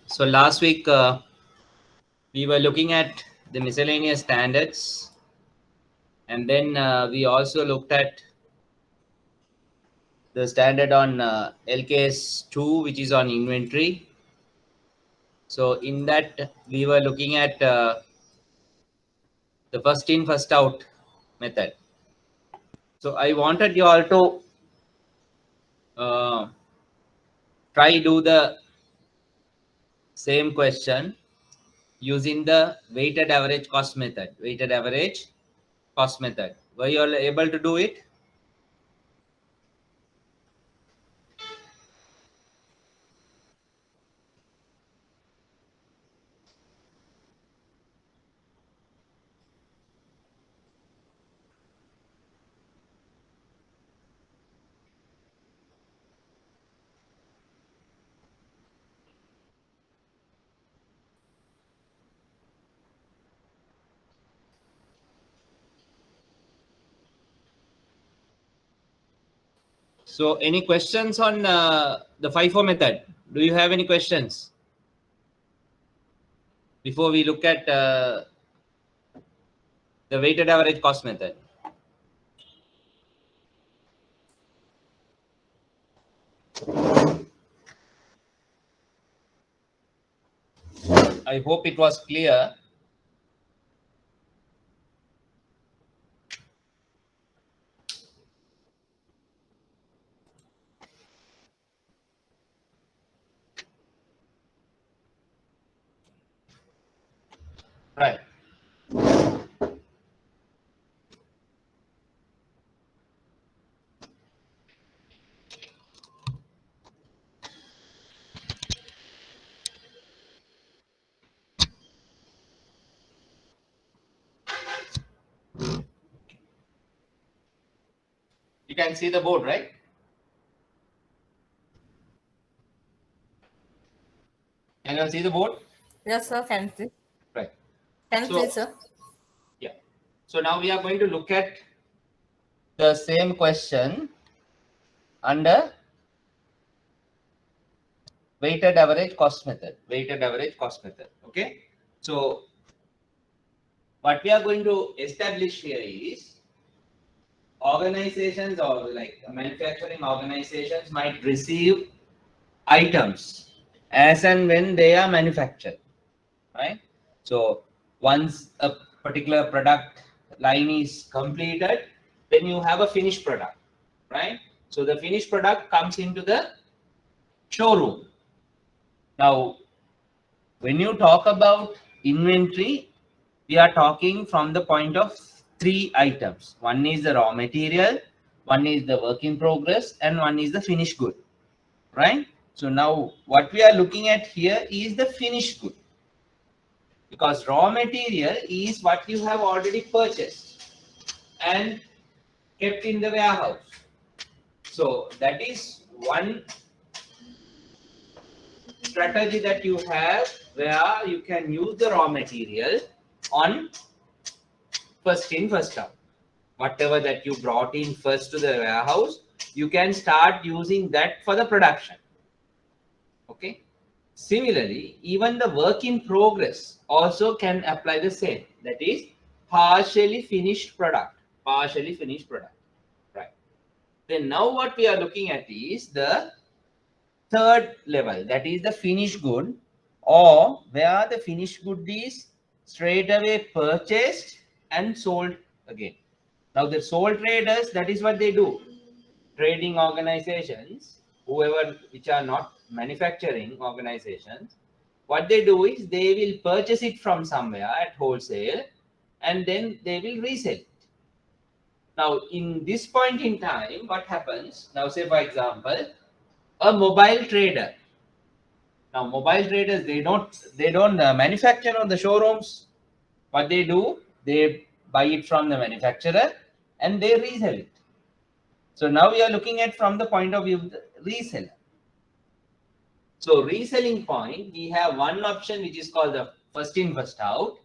So last week we were looking at the miscellaneous standards, and then we also looked at the standard on LKS2, which is on inventory. So in that we were looking at the first in first out method. So I wanted you all to try do the same question using the weighted average cost method. Weighted average cost method. Were you all able to do it? So any questions on the FIFO method? Do you have any questions before we look at the weighted average cost method? I hope it was clear. Right. You can see the board, right? Can you see the board? Yes, sir. Can please. Right. Can So, please, sir. yeah. So now we are going to look at the same question under weighted average cost method. Weighted average cost method. Okay. So what we are going to establish here is organizations or like manufacturing organizations might receive items as and when they are manufactured, right? So once a particular product line is completed, then you have a finished product, right? So the finished product comes into the showroom. Now, when you talk about inventory, we are talking from the point of three items. One is the raw material, one is the work in progress, and one is the finished good, right? So now what we are looking at here is the finished good, because raw material is what you have already purchased and kept in the warehouse. So that is one strategy that you have where you can use the raw material on first in first out. Whatever that you brought in first to the warehouse, you can start using that for the production. Okay. Similarly, even the work in progress also can apply the same. That is partially finished product. Partially finished product. Right. Then now what we are looking at is the third level. That is the finished good, or where the finished good is straight away purchased and sold again. Now the sole traders, that is what they do. Trading organizations, whoever which are not manufacturing organizations, what they do is they will purchase it from somewhere at wholesale and then they will resell it. Now in this point in time, what happens? Now say for example, a mobile trader. Now mobile traders, they don't manufacture on the showrooms. What they do, they buy it from the manufacturer and they resell it. So now we are looking at from the point of view of the reseller. So reselling point, we have one option which is called the first in first out.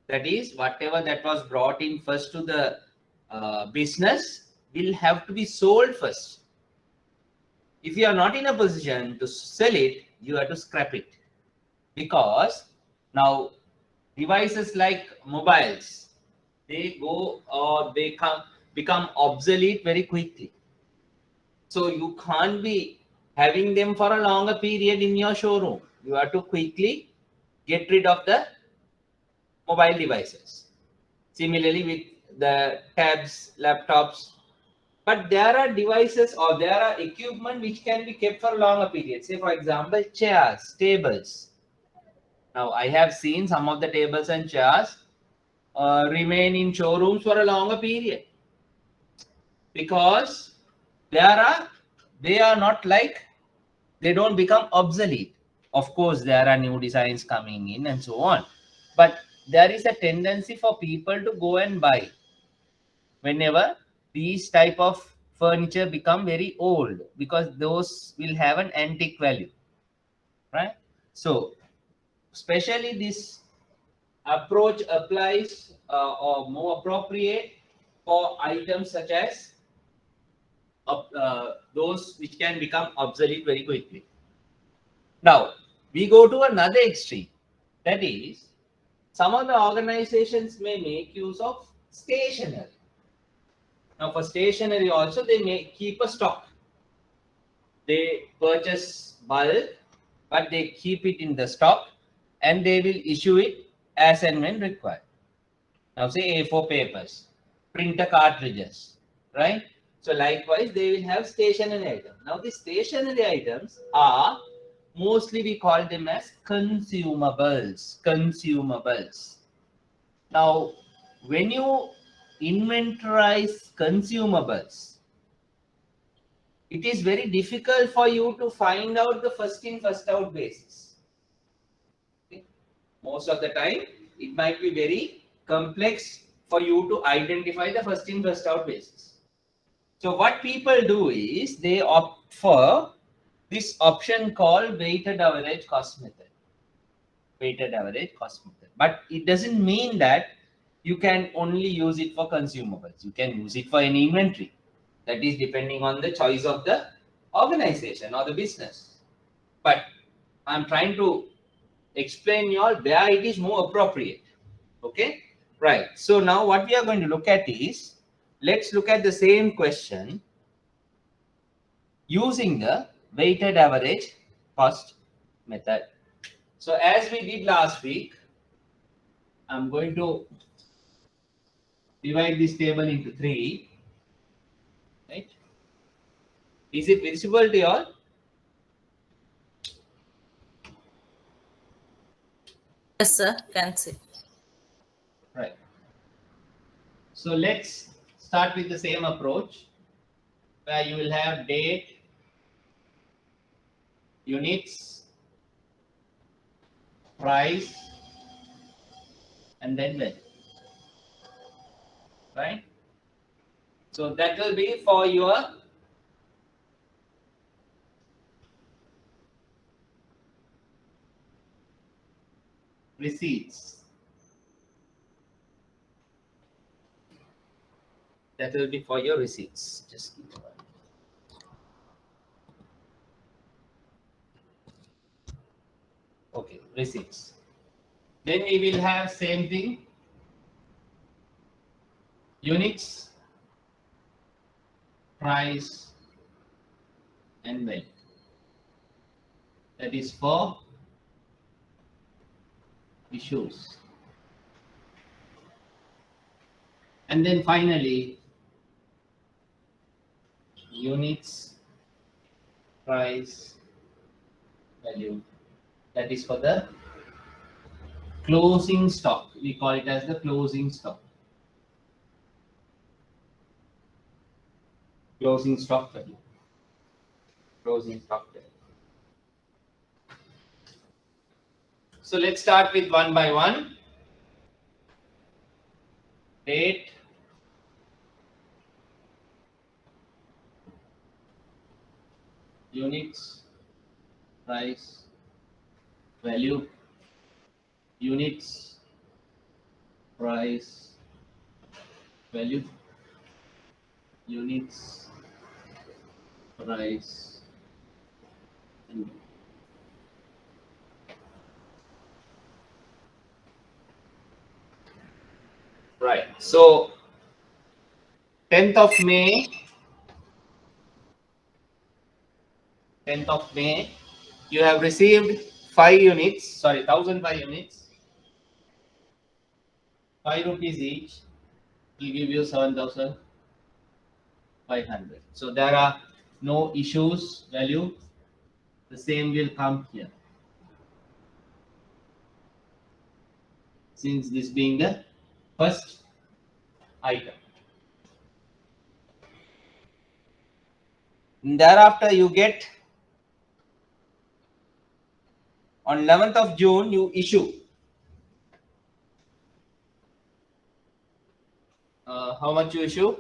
That is whatever that was brought in first to the business will have to be sold first. If you are not in a position to sell it, you have to scrap it, because now devices like mobiles, they go or they become obsolete very quickly. So you can't be having them for a longer period in your showroom. You have to quickly get rid of the mobile devices. Similarly with the tabs, laptops, but there are devices or there are equipment which can be kept for a longer period. Say for example, chairs, tables. Now I have seen some of the tables and chairs remain in showrooms for a longer period, because they are not like, they don't become obsolete. Of course there are new designs coming in and so on, but there is a tendency for people to go and buy whenever these type of furniture become very old, because those will have an antique value, right? So especially this approach applies or more appropriate for items such as those which can become obsolete very quickly. Now we go to another extreme, that is, some of the organizations may make use of stationery. Now for stationery also, they may keep a stock. They purchase bulk, but they keep it in the stock and they will issue it as and when required. Now say A4 papers, printer cartridges, right? So likewise, they will have stationery items. Now the stationery items are mostly, we call them as consumables. Consumables. Now, when you inventorize consumables, it is very difficult for you to find out the first in, first out basis. Okay? Most of the time, it might be very complex for you to identify the first in, first out basis. So what people do is they opt for this option called weighted average cost method. Weighted average cost method. But it doesn't mean that you can only use it for consumables. You can use it for any inventory. That is depending on the choice of the organization or the business. But I'm trying to explain you all where it is more appropriate. Okay, right. So now what we are going to look at is, let's look at the same question using the weighted average cost method. So as we did last week, I'm going to divide this table into 3. Right? Is it visible to you all? Yes, sir. Can see. Right. So let's start with the same approach, where you will have date, units, price, and then value. Right? So that will be for your receipts. That will be for your receipts. Just keep it. Okay, receipts. Then we will have same thing, units, price, and value. That is for issues. And then finally, units, price, value. That is for the closing stock. We call it as the closing stock. Closing stock value. Closing stock value. So let's start with one by one. Date, units, price, value, units, price, value, units, price, and value. Right. So 10th of May, 10th of May, you have received 5 units, sorry, 1005 units, 5 rupees each will give you 7,500. So there are no issues, value, the same will come here. Since this being the first item. And thereafter you get on 11th of June you issue how much you issue?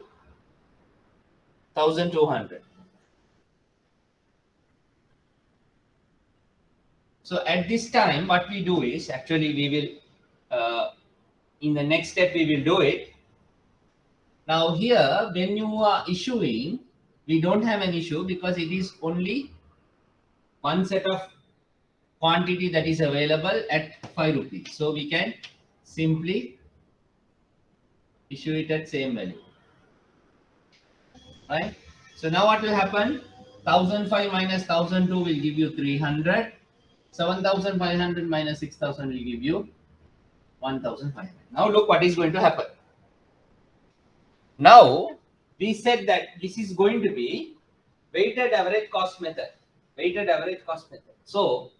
1,200. So at this time, what we do is actually we will in the next step we will do it. Now here, when you are issuing, we don't have an issue because it is only one set of quantity that is available at 5 rupees. So we can simply issue it at same value. Right? So now what will happen? 1,005 minus 1,002 will give you 300. 7,500 minus 6,000 will give you 1,500. Now look what is going to happen. Now we said that this is going to be weighted average cost method. Weighted average cost method. So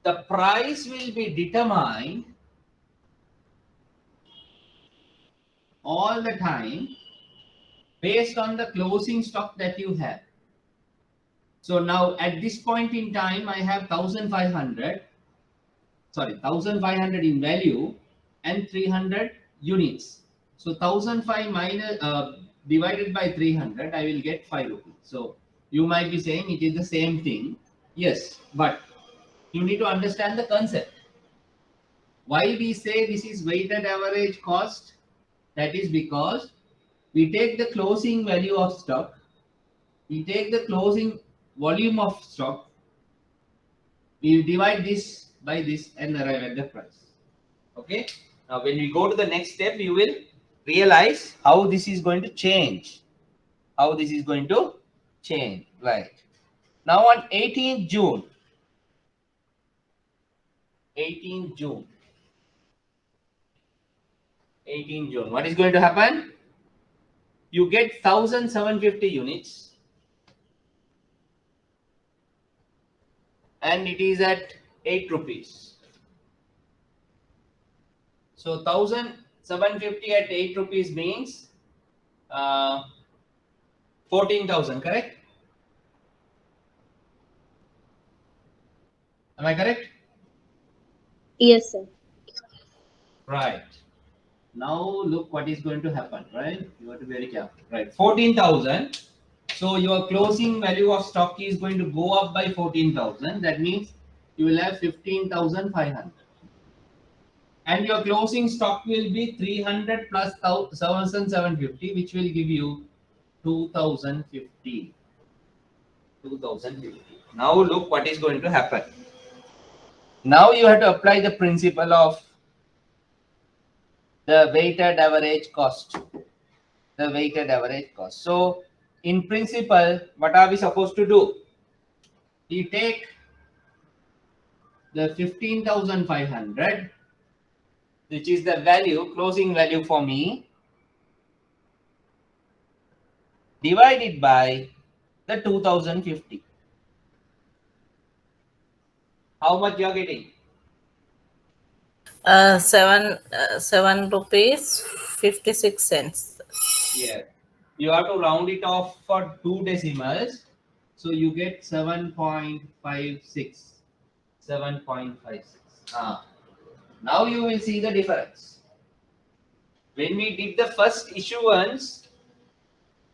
the price will be determined all the time based on the closing stock that you have. So now at this point in time, I have 1,500 in value and 300 units. So 1,005 minus divided by 300, I will get 5 rupees. So you might be saying it is the same thing. Yes, but you need to understand the concept. Why we say this is weighted average cost? That is because we take the closing value of stock, we take the closing volume of stock, we divide this by this and arrive at the price. Okay. Now when we go to the next step, you will realize how this is going to change. How this is going to change. Right. Now on 18th June. 18th June. 18th June. What is going to happen? You get 1,750 units. And it is at 8 rupees. So 1,750 at 8 rupees means 14,000, correct? Am I correct? Yes, sir. Right. Now look what is going to happen, right? You have to be very careful. Right. 14,000. So your closing value of stock is going to go up by 14,000. That means you will have 15,500. And your closing stock will be 300 plus 1,750, which will give you 2,050. 2,050. Now look what is going to happen. Now you have to apply the principle of the weighted average cost. The weighted average cost. So in principle, what are we supposed to do? We take the 15,500, which is the value, closing value for me, divided by the 2,050. How much you are getting? 7 rupees 56 cents. Yeah. You have to round it off for 2 decimals. So you get 7.56. 7.56. Now you will see the difference. When we did the first issuance,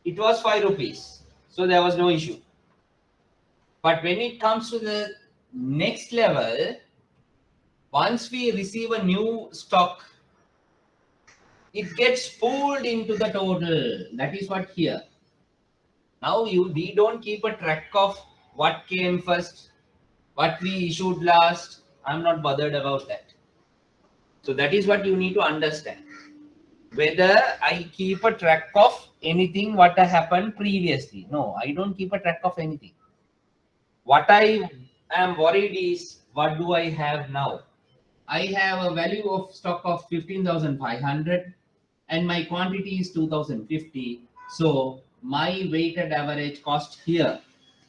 it was 5 rupees. So there was no issue. But when it comes to the next level, once we receive a new stock, it gets pulled into the total. That is what here. Now we don't keep a track of what came first, what we issued last. I'm not bothered about that. So that is what you need to understand. whether I keep a track of anything what happened previously. No, I don't keep a track of anything. What I am worried is, what do I have now? I have a value of stock of 15,500 and my quantity is 2050. So my weighted average cost here,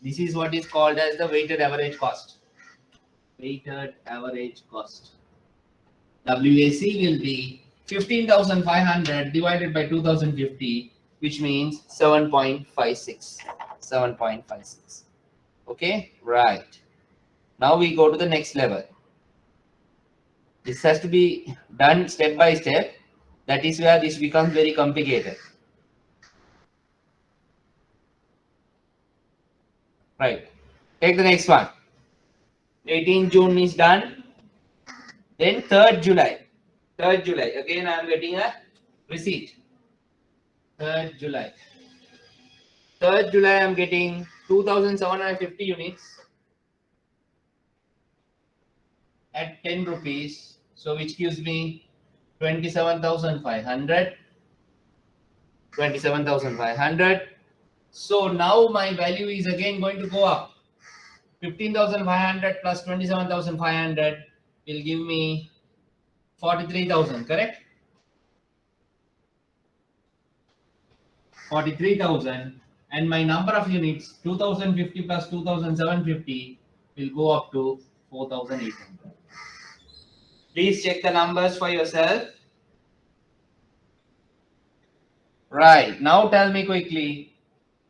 this is what is called as the weighted average cost. Weighted average cost. WAC will be 15,500 divided by 2050, which means 7.56. 7.56. Okay, right. Now we go to the next level. This has to be done step by step. That is where this becomes very complicated. Right. Take the next one. 18 June is done. Then 3rd July. 3rd July. Again, I am getting a receipt. 3rd July. 3rd July, I am getting 2,750 units at 10 rupees. So, which gives me 27,500. 27,500. So, now my value is again going to go up. 15,500 plus 27,500 will give me 43,000, correct? 43,000, and my number of units 2,050 plus 2,750 will go up to 4,800. Please check the numbers for yourself. Right, now tell me quickly,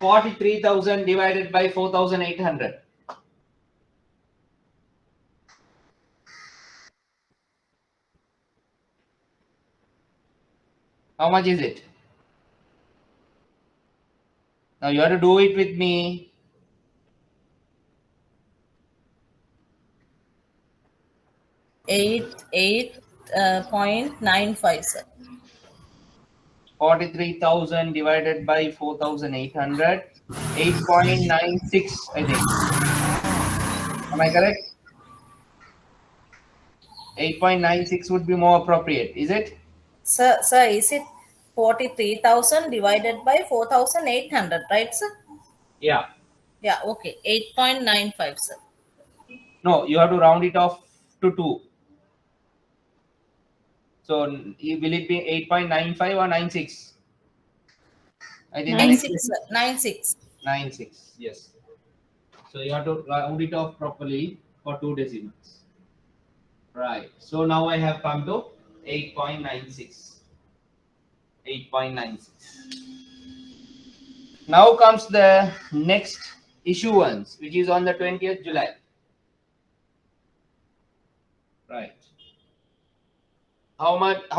43,000 divided by 4,800. How much is it? Now you have to do it with me. Eight 0.95, sir. 43,000 divided by 4,800, 8.96, I think. Am I correct? 8.96 would be more appropriate, is it? Sir, is it 43,000 divided by 4,800, right, sir? Yeah. Yeah, okay. 8.95, sir. No, you have to round it off to 2. So will it be 8.95 or 96? I think 96, sir. 96. 96, yes. So you have to round it off properly for 2 decimals. Right. So now I have come to 8.96. 8.96. Now comes the next issuance, which is on the 20th July. Right. How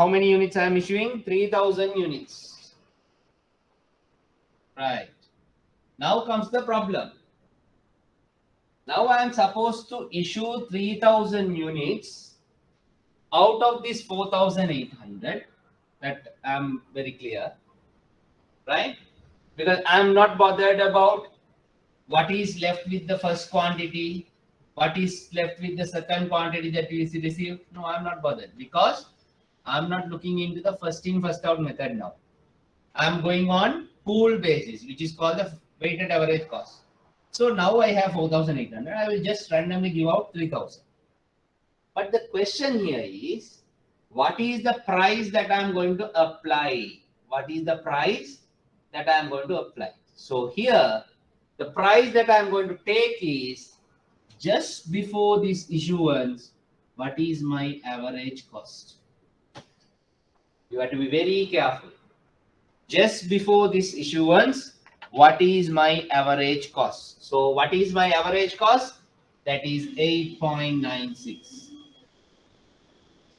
many units I am issuing? 3,000 units. Right. Now comes the problem. Now I am supposed to issue 3,000 units out of this 4,800. That I am very clear. Right? Because I am not bothered about what is left with the first quantity, what is left with the second quantity that we received. No, I am not bothered because I am not looking into the first in, first out method now. I am going on pool basis, which is called the weighted average cost. So now I have 4,800. I will just randomly give out 3,000. But the question here is, what is the price that I am going to apply? What is the price that I am going to apply? So here, the price that I am going to take is just before this issuance, what is my average cost? You have to be very careful. Just before this issuance, what is my average cost? So what is my average cost? That is 8.96.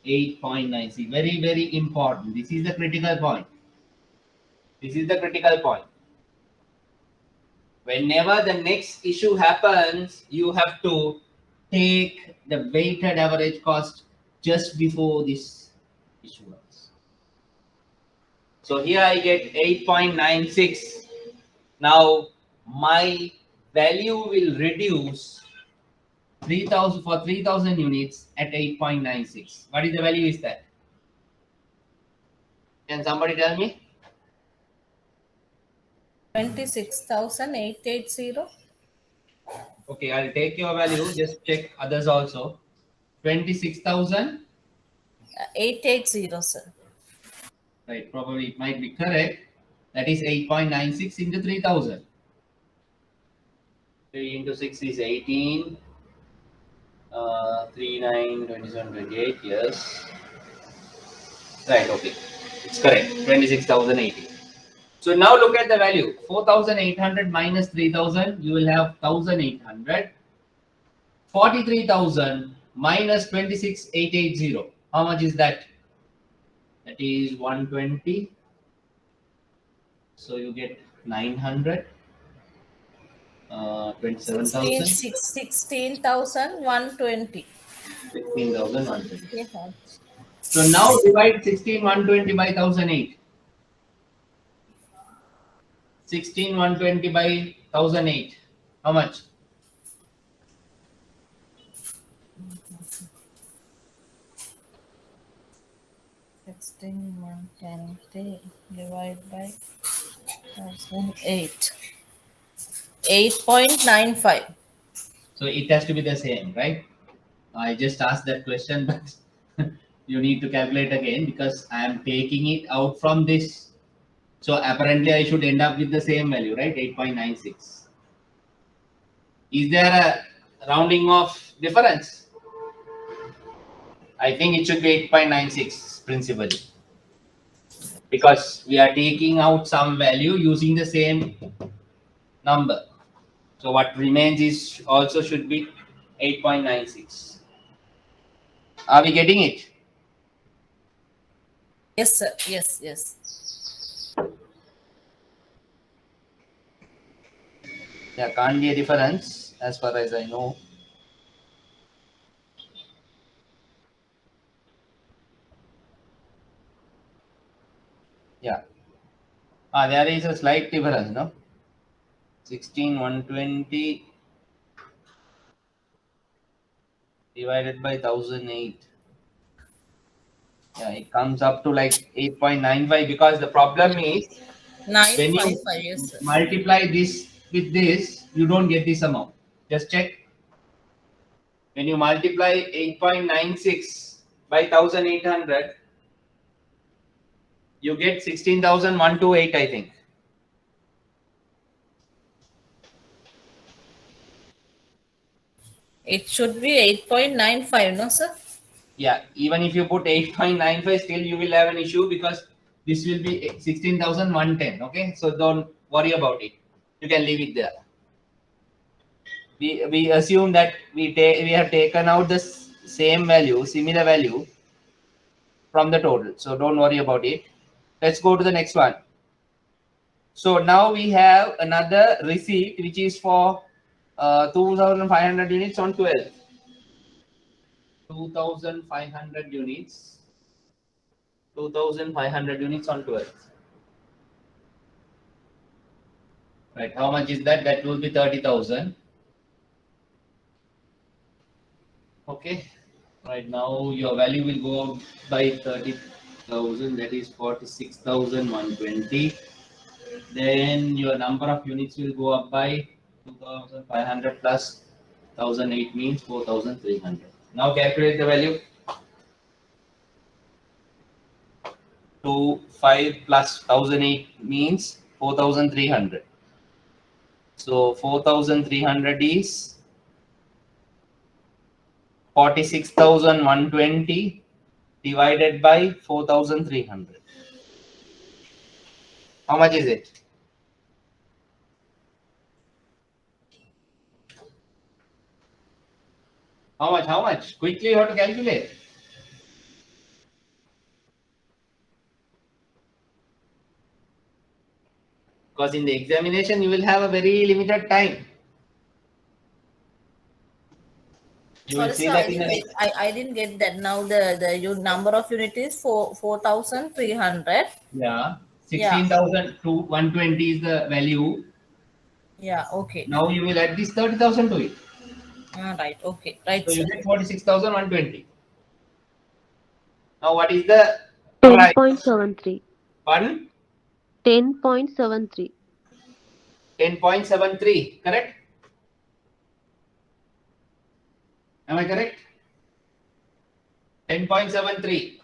8.96. Very, very important. This is the critical point. This is the critical point. Whenever the next issue happens, you have to take the weighted average cost just before this issuance. So here I get 8.96. Now my value will reduce 3,000 for 3,000 units at 8.96. What is the value is that? Can somebody tell me? 26,880. Okay, I'll take your value. Just check others also. 26,000. 880, sir. Right, probably it might be correct. That is 8.96 into 3,000. 3 into 6 is 18. 3, 9, 27, 28. Yes. Right, okay. It's correct. 26,080. So now look at the value. 4,800 minus 3,000. You will have 1,800. 43,000 minus 26,880. How much is that? That is 120. So you get 900. 27,000. 16,120. 16,120. Yeah. So now divide 16,120 by 1,008. 16,120 by 1,008. How much? Sixteen one twenty divided by 1,008. 8.95. So it has to be the same, right? I just asked that question, but you need to calculate again because I am taking it out from this. So apparently I should end up with the same value, right? 8.96. Is there a rounding off difference? I think it should be 8.96 principally. Because we are taking out some value using the same number. So what remains is also should be 8.96. Are we getting it? Yes, sir. Yes, yes. There can't be a difference as far as I know. Yeah. There is a slight difference, no? 16,120 divided by 1,008. Yeah, it comes up to like 8.95 because the problem is when you 955, yes, sir. multiply this with this, you don't get this amount. Just check. When you multiply 8.96 by 1,800, you get 16,128, I think. It should be 8.95, no, sir? Yeah, even if you put 8.95, still you will have an issue because this will be 16,110. Okay, so don't worry about it. You can leave it there. We assume that we have taken out the same value, similar value from the total. So don't worry about it. Let's go to the next one. So now we have another receipt which is for 2,500 units on 12. 2,500 units. 2,500 units on 12. Right. How much is that? That will be 30,000. Okay. Right now your value will go up by 30,000. That is 46,120. Then your number of units will go up by 2,500 plus 1,008 means 4,300. Now calculate the value. 5 plus 1,008 means 4,300. So 4,300 is 46,120 divided by 4,300. How much is it? How much? How much? Quickly you have to calculate. Because in the examination you will have a very limited time. You will Sorry, see sir, that in the next. I didn't get that. Now the number of units is 4,300. Yeah. Yeah. 16,000 to 120 is the value. Yeah, okay. Now you will add this 30,000 to it. Right, okay. Right, So you sir. get 46,120. Now what is the price? 10.73. Pardon? 10.73. 10.73, correct? Am I correct? 10.73.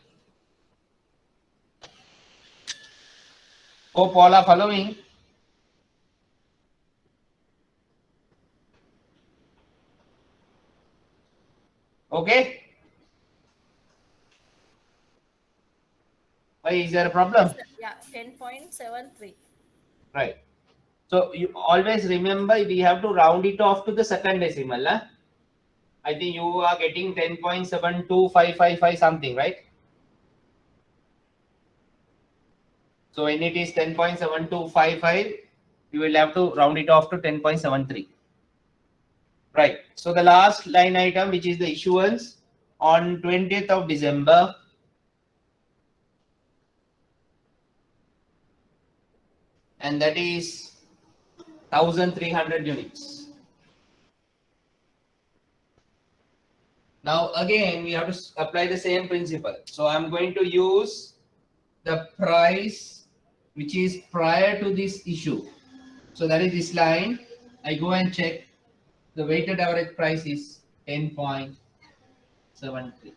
Hope all are following. Okay? Why is there a problem? Yeah, 10.73. Right. So you always remember we have to round it off to the second decimal. Huh? I think you are getting 10.72555 something, right? So when it is 10.7255, you will have to round it off to 10.73. Right. So the last line item, which is the issuance on 20th of December, and that is 1,300 units. Now again, we have to apply the same principle. So I'm going to use the price which is prior to this issue. So that is this line. I go and check the weighted average price is 10.73.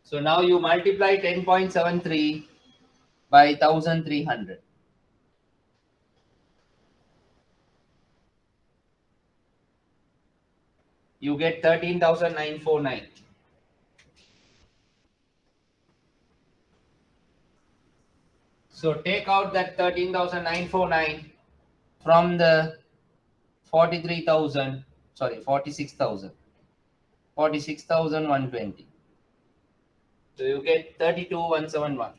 So now you multiply 10.73 by 1,300. You get 13,949. So take out that 13,949 from the 43,000, sorry, 46,000, 46,120. So you get 32,171.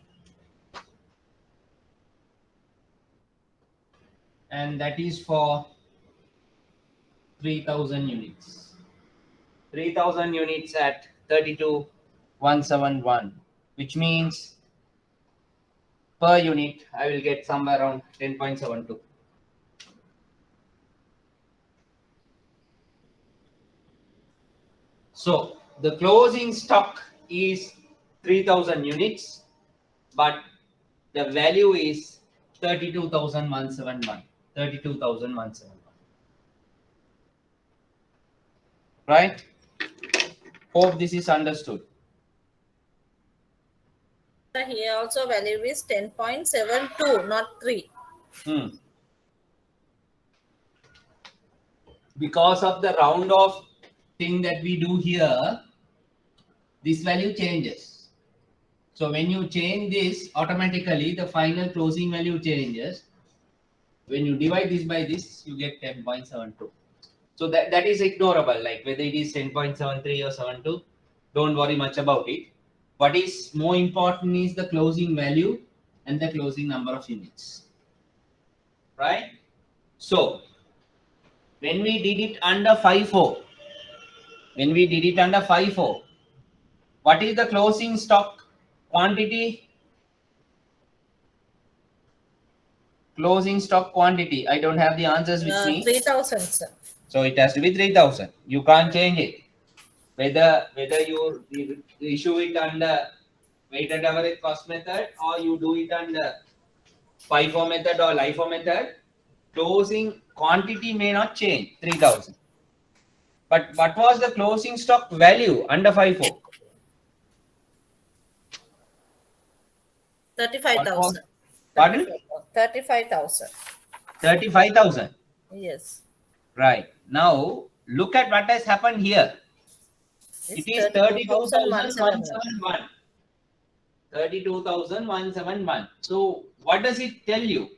And that is for 3,000 units. 3,000 units at 32,171, which means per unit I will get somewhere around 10.72. So the closing stock is 3,000 units, but the value is 32,171. 32,171. Right? Hope this is understood. Here also value is 10.72, not 3. Because of the round off thing that we do here, this value changes. So when you change this, automatically the final closing value changes. When you divide this by this, you get 10.72. So that is ignorable, like whether it is 10.73 or 72, don't worry much about it. What is more important is the closing value and the closing number of units. Right? So when we did it under 5.4, what is the closing stock quantity? Closing stock quantity. I don't have the answers with me. 3,000, sir. So it has to be 3,000. You can't change it. Whether you issue it under weighted average cost method or you do it under FIFO method or LIFO method, closing quantity may not change, 3,000. But what was the closing stock value under FIFO? 35,000. Pardon? 35,000. 35,000. Yes. Right. Now look at what has happened here. It is 32,171. 32,171. So what does it tell you?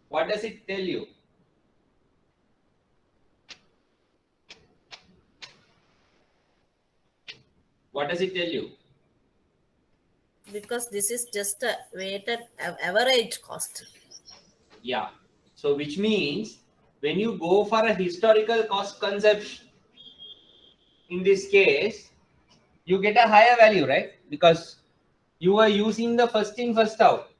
What does it tell you? What does it tell you? Because this is just a weighted average cost. Yeah. So which means when you go for a historical cost conception, in this case, you get a higher value, right? Because you are using the first in, first out.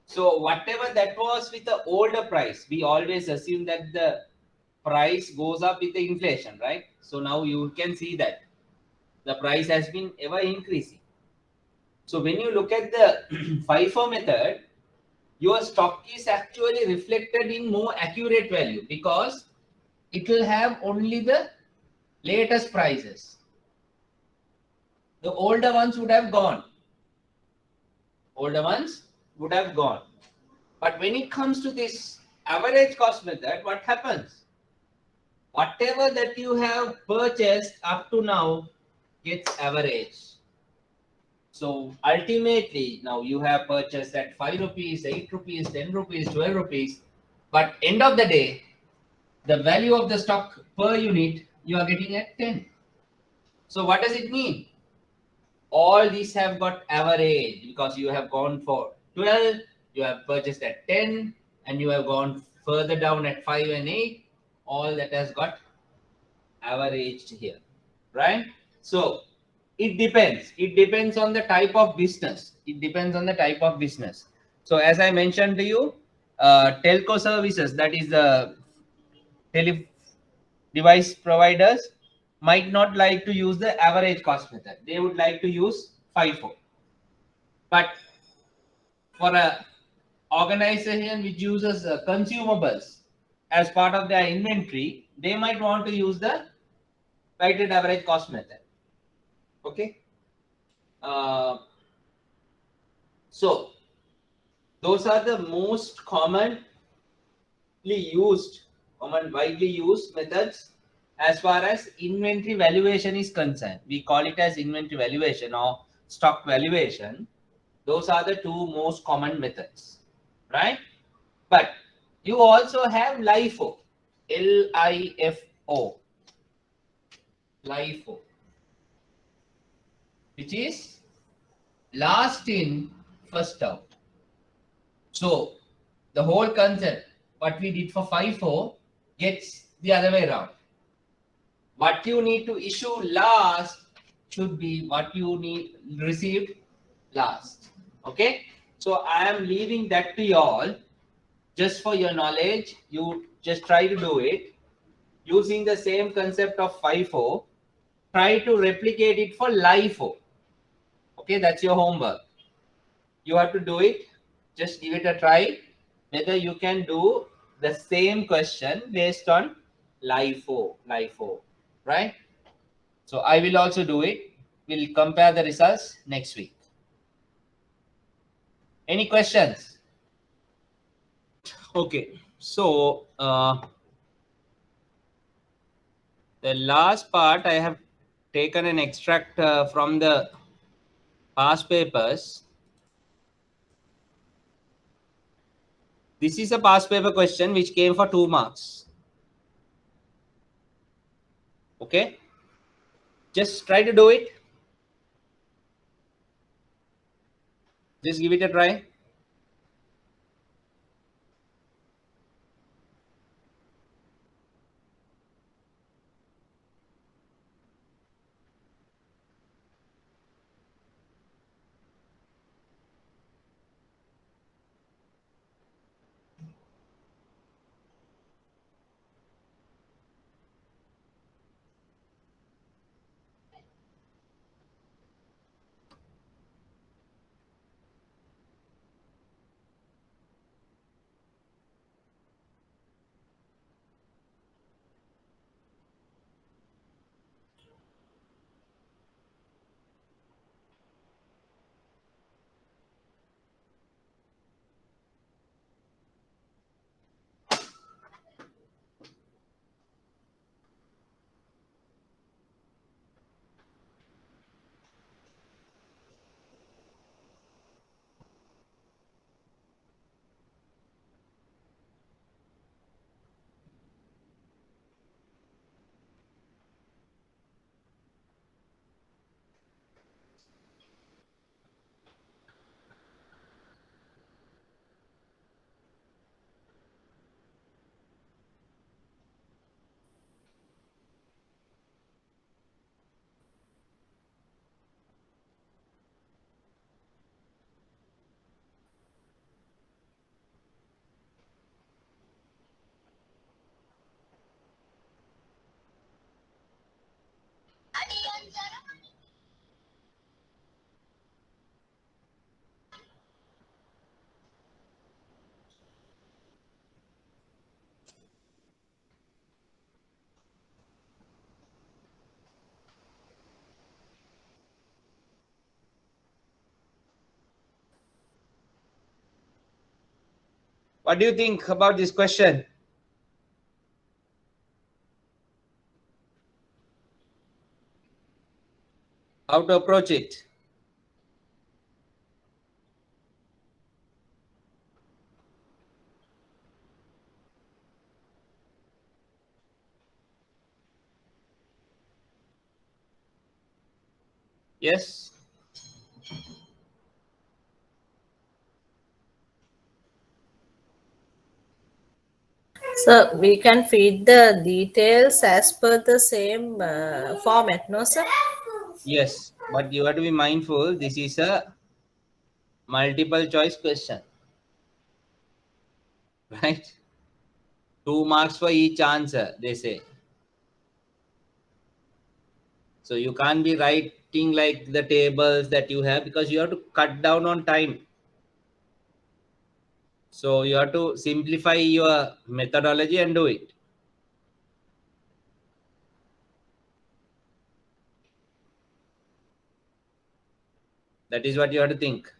So whatever that was with the older price, we always assume that the price goes up with the inflation, right? So now you can see that the price has been ever increasing. So when you look at the FIFO method, your stock is actually reflected in more accurate value because it will have only the latest prices. The older ones would have gone. Older ones would have gone. But when it comes to this average cost method, what happens? Whatever that you have purchased up to now gets averaged. So ultimately, now you have purchased at 5 rupees, 8 rupees, 10 rupees, 12 rupees. But end of the day, the value of the stock per unit you are getting at 10. So what does it mean? All these have got average because you have gone for 12, you have purchased at 10, and you have gone further down at 5 and 8. All that has got averaged here, right? So it depends. It depends on the type of business. It depends on the type of business. So as I mentioned to you, telco services, that is the tele device providers, might not like to use the average cost method. They would like to use FIFO. But for a organization which uses consumables as part of their inventory, they might want to use the weighted average cost method. Okay. So those are the most commonly widely used methods as far as inventory valuation is concerned. We call it as inventory valuation or stock valuation. Those are the two most common methods, right? But you also have LIFO, LIFO, LIFO, which is last in, first out. So the whole concept, what we did for FIFO, gets the other way around. What you need to issue last should be what you need received last. Okay, so I am leaving that to you all just for your knowledge. You just try to do it using the same concept of FIFO. Try to replicate it for LIFO. Okay, that's your homework. You have to do it. Just give it a try. Whether you can do the same question based on LIFO, right? So I will also do it. We'll compare the results next week. Any questions? Okay, so the last part I have taken an extract from the past papers. This is a past paper question which came for 2 marks. Okay, just try to do it. Just give it a try. What do you think about this question? How to approach it? Yes. So we can feed the details as per the same format, no sir? Yes, but you have to be mindful. This is a multiple choice question, right? 2 marks for each answer, they say. So you can't be writing like the tables that you have because you have to cut down on time. So you have to simplify your methodology and do it. That is what you have to think.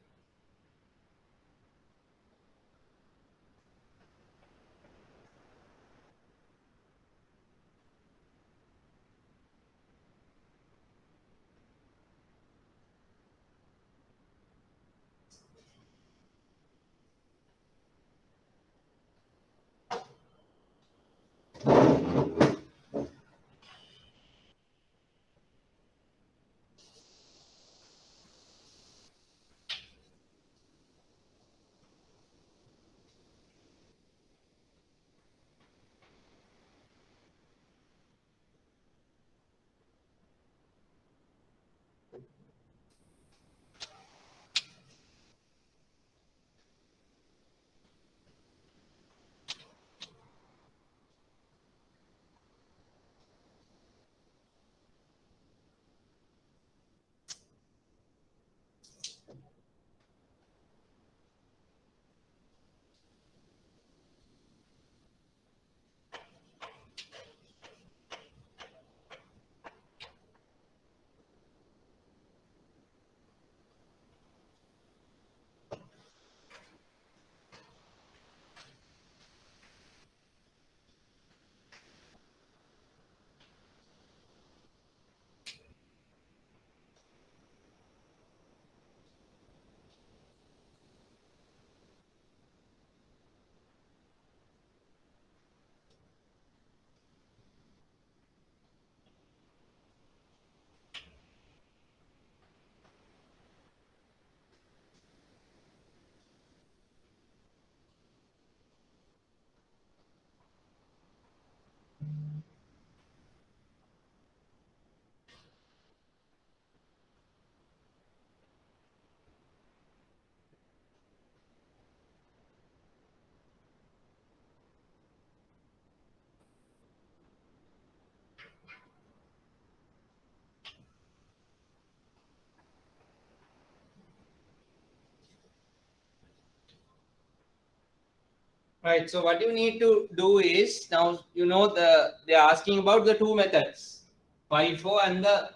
Right. So what you need to do is now you know they're asking about the two methods, FIFO and the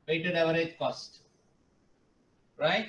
weighted average cost. Right?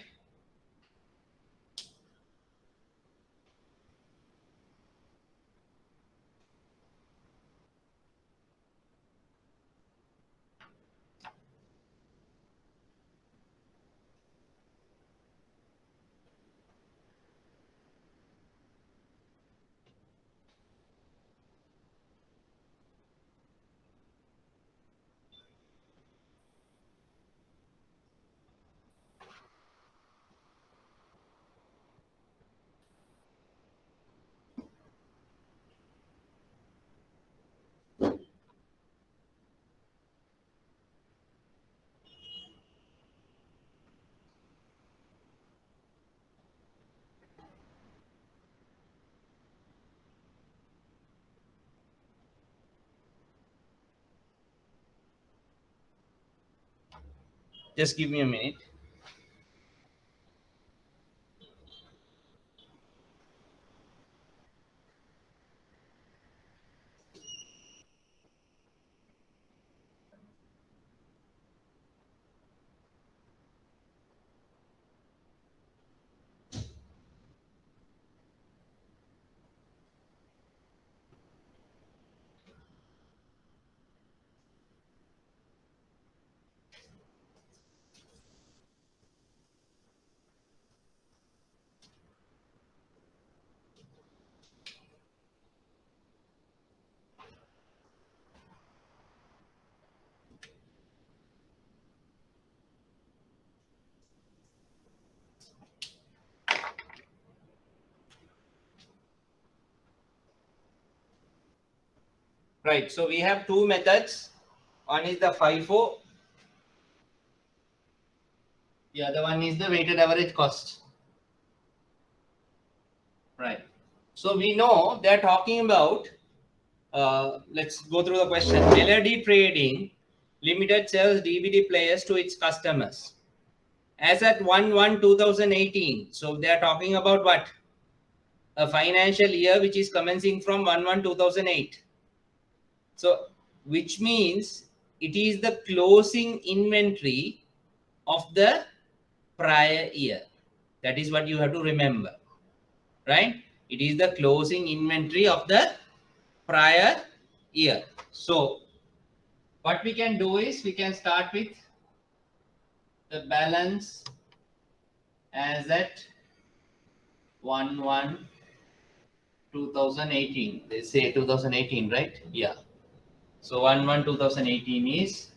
Just give me a minute. Right. So we have two methods. One is the FIFO. The other one is the weighted average cost. Right. So we know they're talking about, let's go through the question. Melody Trading Limited sells DVD players to its customers. As at 1/1/2018. So they are talking about what? A financial year which is commencing from 1/1/2008. So which means it is the closing inventory of the prior year. That is what you have to remember, right? It is the closing inventory of the prior year. So what we can do is we can start with the balance as at 1/1/2018. They say 2018, right? Yeah. So 1/1/2018 is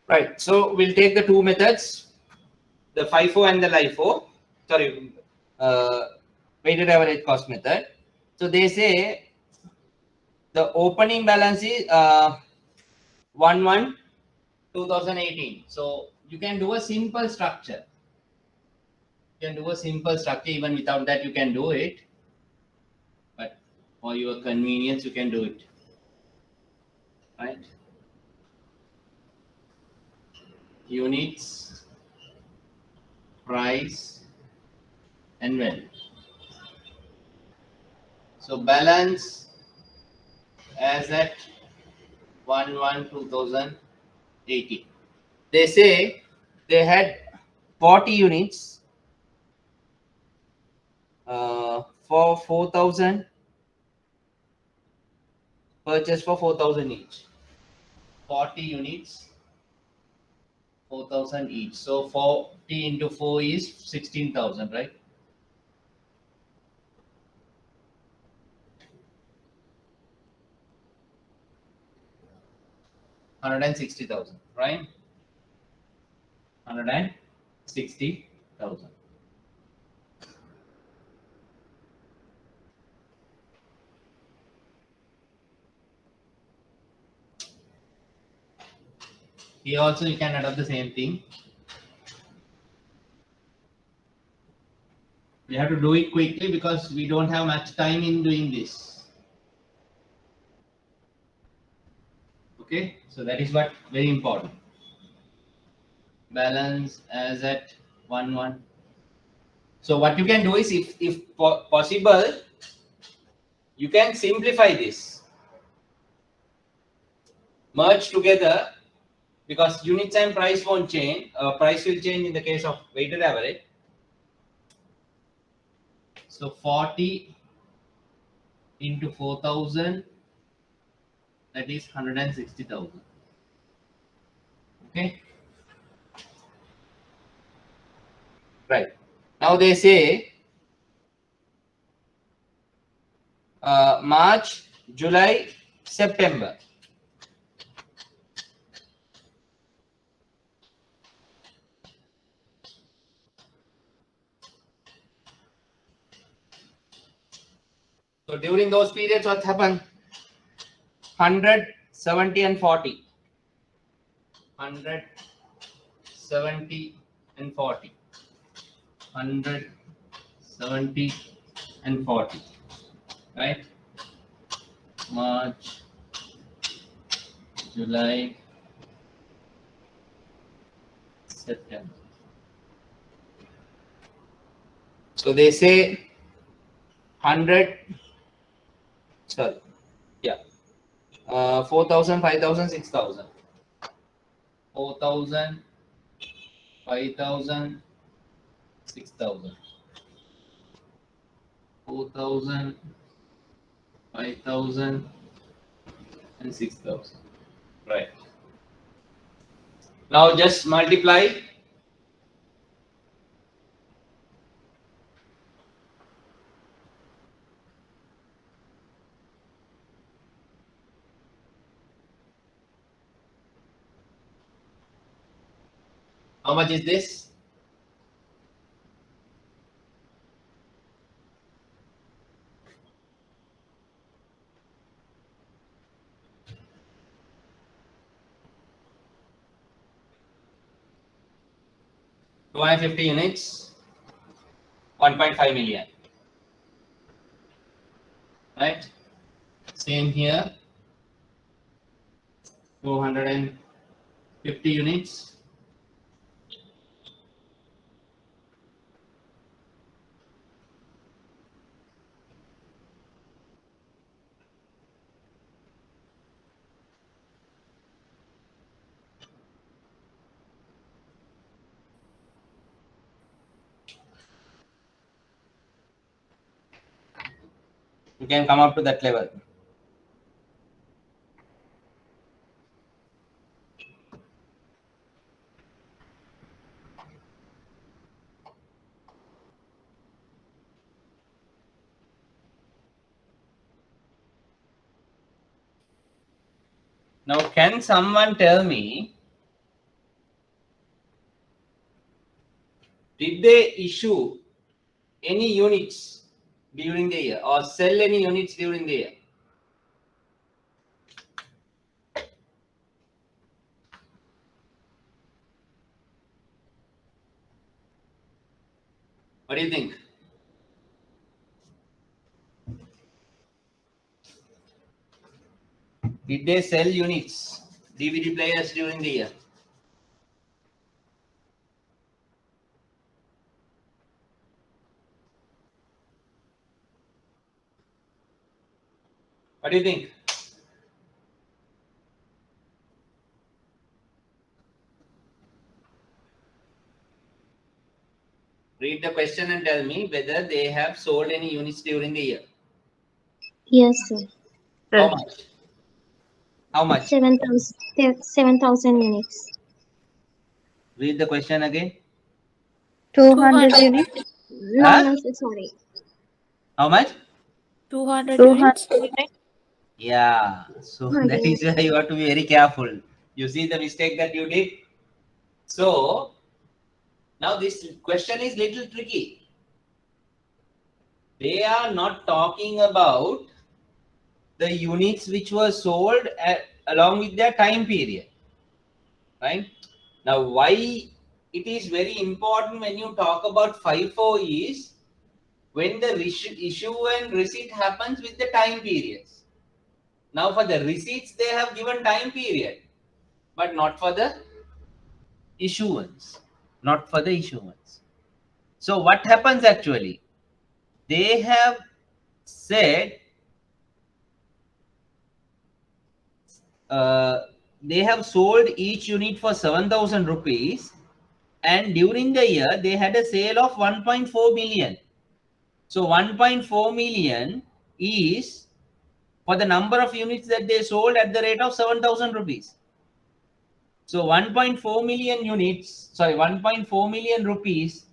right. So we'll take the two methods, the FIFO and the LIFO. Sorry, weighted average cost method. So they say the opening balance is 1/1/2018. So you can do a simple structure. You can do a simple structure. Even without that, you can do it. But for your convenience, you can do it. Right? Units, price, and value. So balance as at 1/1/2018. They say they had 40 units for 4,000, purchase for 4,000 each. 40 units, 4,000 each. So 40 into 4 is 16,000, right? $160,000, right? 160,000. Here also you can adopt the same thing. We have to do it quickly because we don't have much time in doing this. Okay, so that is what very important. Balance as at 1/1. So what you can do is, if possible, you can simplify this, merge together, because units and price won't change. Price will change in the case of weighted average. So 40 into 4,000, that is 160,000. Okay. Right. Now they say March, July, September. So during those periods, what happened? 100, 70 and 40. 100, 70 and 40. 100, 70 and 40. Right? March, July, September. So they say 100, sorry, yeah, 4,000, 5,000, 6,000. 4,000, 5,000, 6,000. 4,000, 5,000 and 6,000. Right. Now just multiply. How much is this? Two hundred 50 units, 1.5 million. Right? Same here. 250 units. You can come up to that level. Now, can someone tell me, did they issue any units during the year or sell any units during the year? What do you think? Did they sell units, DVD players during the year? What do you think? Read the question and tell me whether they have sold any units during the year. Yes, sir. How much? How much? 7,000 units. Read the question again. 200 units. No, Huh? no, sir, sorry. How much? 200 units. Yeah. So that is why you have to be very careful. You see the mistake that you did? So now this question is little tricky. They are not talking about the units which were sold along with their time period. Right? Now, why it is very important when you talk about FIFO is when the issue and receipt happens with the time periods. Now, for the receipts, they have given time period, but not for the issuance. Not for the issuance. So, what happens actually? They have said they have sold each unit for 7,000 rupees, and during the year they had a sale of 1.4 million. So 1.4 million is for the number of units that they sold at the rate of 7,000 rupees. So 1.4 million units, sorry, 1.4 million rupees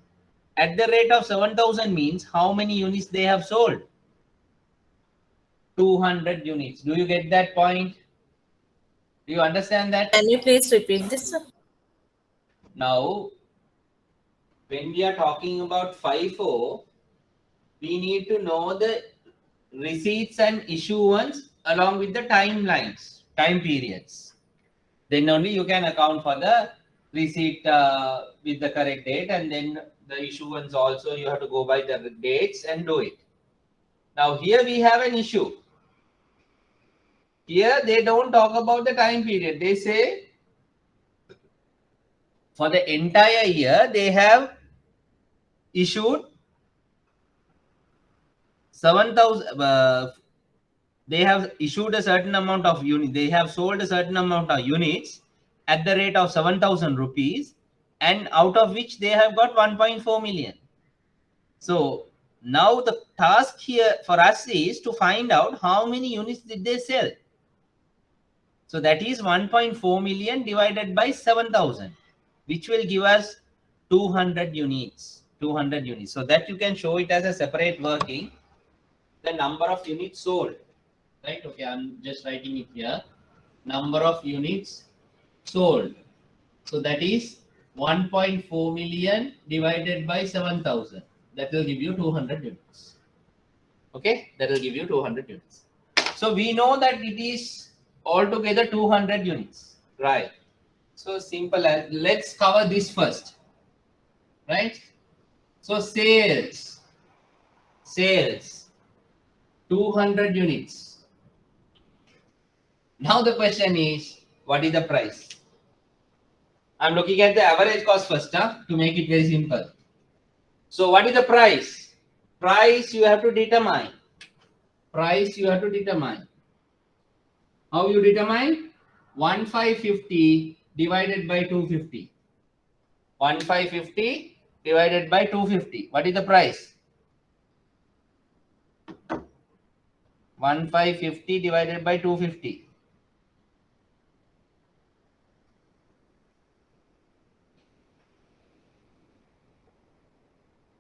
at the rate of 7,000 means how many units they have sold? 200 units. Do you get that point? Do you understand that? Can you please repeat this, sir? Now, when we are talking about FIFO, we need to know the receipts and issuance along with the timelines, time periods. Then only you can account for the receipt with the correct date, and then the issuance also you have to go by the dates and do it. Now here we have an issue. Here they don't talk about the time period. They say for the entire year they have issued 7,000. They have issued a certain amount of units. They have sold a certain amount of units at the rate of 7,000 rupees, and out of which they have got 1.4 million. So now the task here for us is to find out how many units did they sell. So that is 1.4 million divided by 7,000, which will give us 200 units. 200 units. So that you can show it as a separate working. The number of units sold. Right? Okay, I'm just writing it here. Number of units sold. So that is 1.4 million divided by 7,000. That will give you 200 units. Okay, that will give you 200 units. So we know that it is altogether 200 units. Right. So simple as, let's cover this first. Right. So sales. 200 units. Now the question is, what is the price? I'm looking at the average cost first, to make it very simple. So what is the price? Price you have to determine. Price you have to determine. How you determine? 1,550 divided by 250. 1,550 divided by 250. What is the price? 1,550 divided by 250.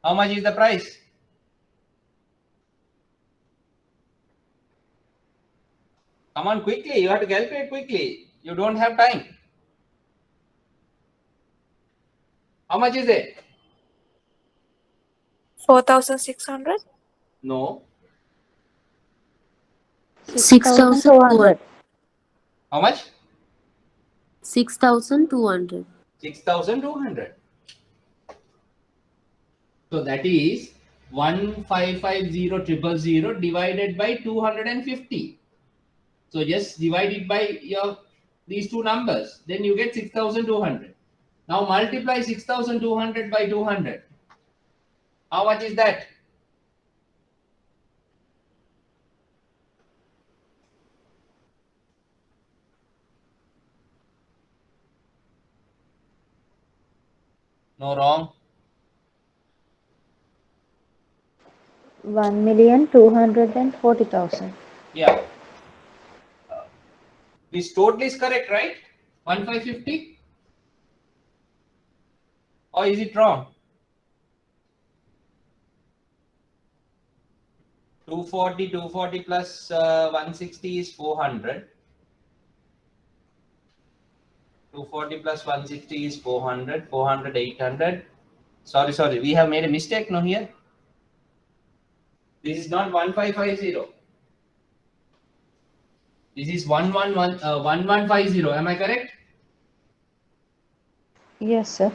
How much is the price? Come on quickly, you have to calculate quickly. You don't have time. How much is it? 4,600. No. 6,200. How much? 6,200. 6,200. So that is 1,550,000 divided by 250. So just divide it by these two numbers. Then you get 6,200. Now multiply 6,200 by 200. How much is that? No, wrong. 1,240,000. Yeah. This total is correct, right? 1,550? Or is it wrong? 240 plus 160 is 400. 240 plus 160 is 400. 400, 800. Sorry. We have made a mistake now here. This is not 1,550. This is 1150. Am I correct? Yes, sir.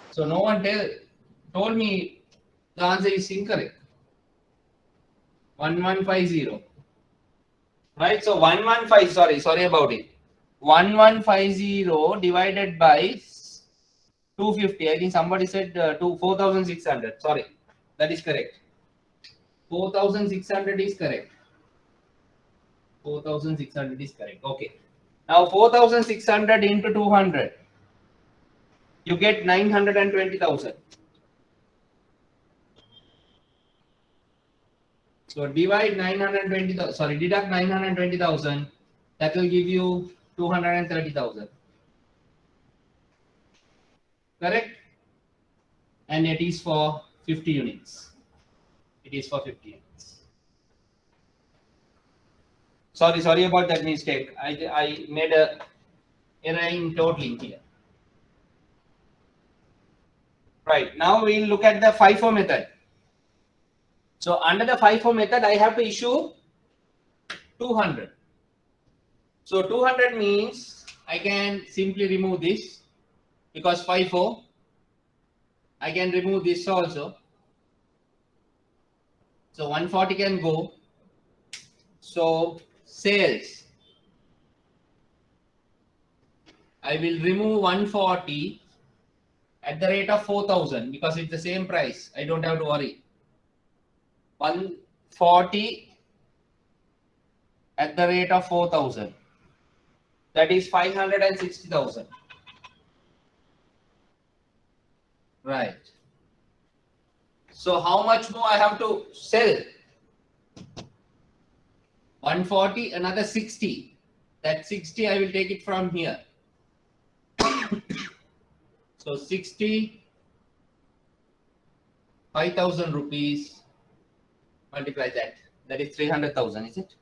So no one told me the answer is incorrect. 1150. Right? So 115. Sorry about it. 1150 divided by 250. I think somebody said 4,600. Sorry, that is correct. 4,600 is correct. 4,600 is correct. Okay. Now 4,600 into 200. You get 920,000. So divide 920,000. Sorry, deduct 920,000. That will give you 230,000. Correct? and it is for 50 units. It is for 50 units. Sorry about that mistake. I made a error in totaling here. Right, now we'll look at the FIFO method. So under the FIFO method, I have to issue 200. So 200 means I can simply remove this because FIFO. I can remove this also. So 140 can go. So sales. I will remove 140 at the rate of 4,000 because it's the same price. I don't have to worry. 140 at the rate of 4,000. That is 560,000. Right. So how much more I have to sell? 140, another 60. That 60 I will take it from here. So 60, 5,000 rupees, multiply that. That is 300,000, is it?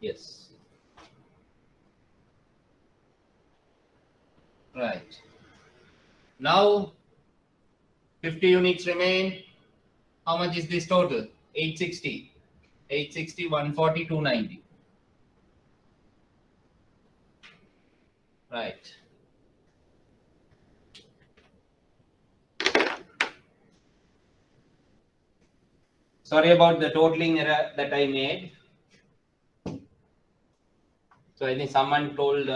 Yes. Right. Now 50 units remain. How much is this total? 860. 860, 140, 290. Right. Sorry about the totaling error that I made. So I think someone told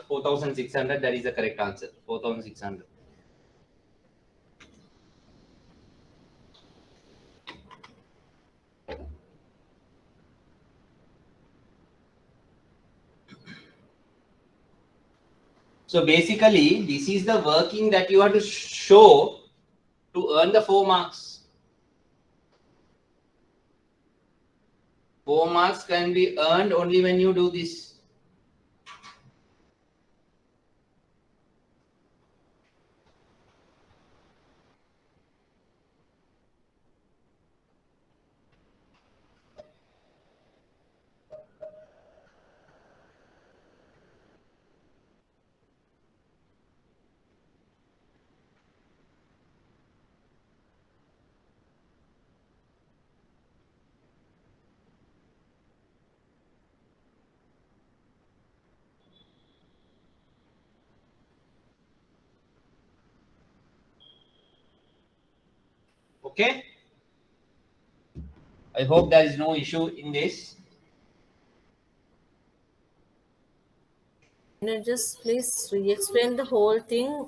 4,600. That is the correct answer. 4,600. So basically, this is the working that you have to show to earn the 4 marks. 4 marks can be earned only when you do this. Okay. I hope there is no issue in this. Can you just please re-explain the whole thing?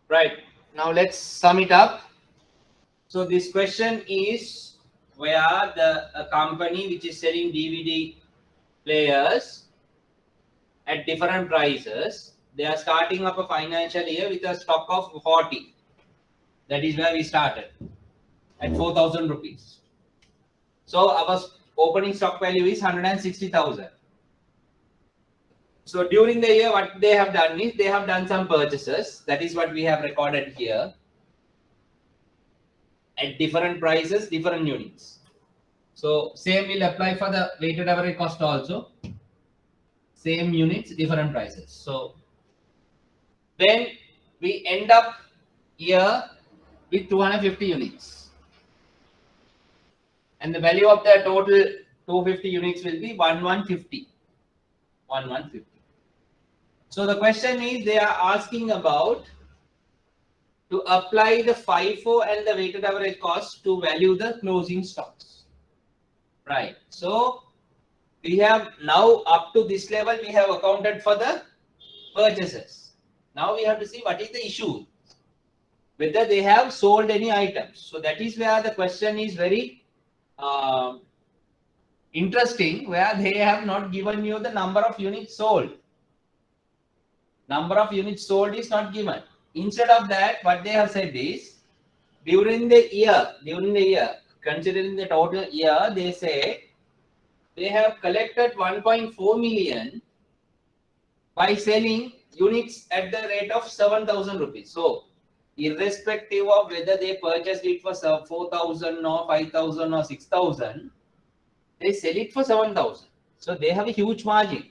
Right. Now let's sum it up. So this question is where a company which is selling DVD players at different prices, they are starting up a financial year with a stock of 40. That is where we started at 4,000 rupees. So our opening stock value is 160,000. So during the year, what they have done is they have done some purchases. That is what we have recorded here. At different prices, different units. So same will apply for the weighted average cost also. Same units, different prices. So then we end up here with 250 units. And the value of the total 250 units will be 1150. 1150. So the question is they are asking about to apply the FIFO and the weighted average cost to value the closing stocks. Right. So we have now up to this level we have accounted for the purchases. Now we have to see what is the issue. Whether they have sold any items. So that is where the question is very Interesting, where they have not given you the number of units sold. Number of units sold is not given. Instead of that, what they have said is, during the year, considering the total year, they say they have collected 1.4 million by selling units at the rate of 7,000 rupees. So, irrespective of whether they purchased it for 4,000 or 5,000 or 6,000, they sell it for 7,000. So, they have a huge margin.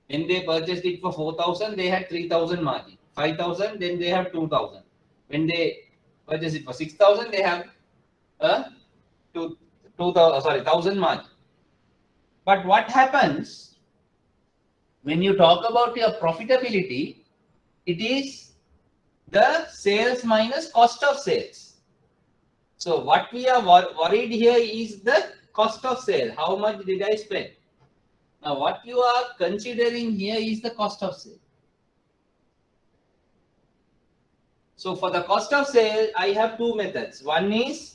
When they purchased it for 4,000, they had 3,000 margin. 5,000, then they have 2,000. When they purchased it for 6,000, they have a 1,000 margin. But what happens when you talk about your profitability? It is the sales minus cost of sales. So what we are worried here is the cost of sale. How much did I spend? Now what you are considering here is the cost of sale. So for the cost of sale, I have two methods. One is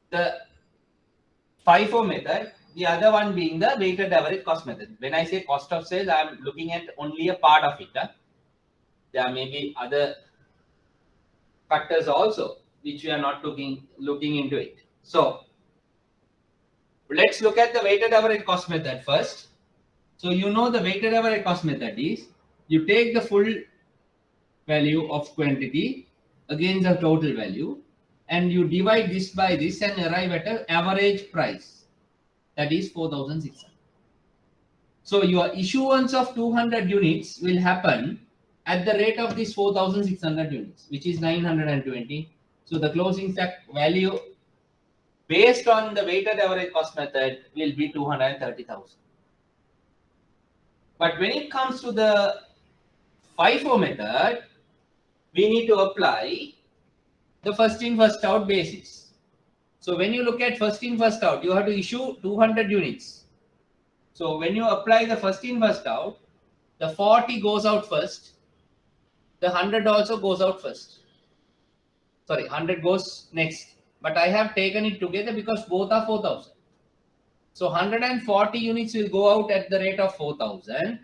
the FIFO method, the other one being the weighted average cost method. When I say cost of sale, I am looking at only a part of it. There may be other factors also which we are not looking into it. So let's look at the weighted average cost method first. So you know the weighted average cost method is, you take the full value of quantity against the total value and you divide this by this and arrive at an average price, that is 4,600. So your issuance of 200 units will happen at the rate of this 4,600 units, which is 920. So the closing stock value based on the weighted average cost method will be 230,000. But when it comes to the FIFO method, we need to apply the first in first out basis. So when you look at first in first out, you have to issue 200 units. So when you apply the first in first out, the 40 goes out first, the 100 also goes out first. Sorry, 100 goes next. But I have taken it together because both are 4,000. So 140 units will go out at the rate of 4,000.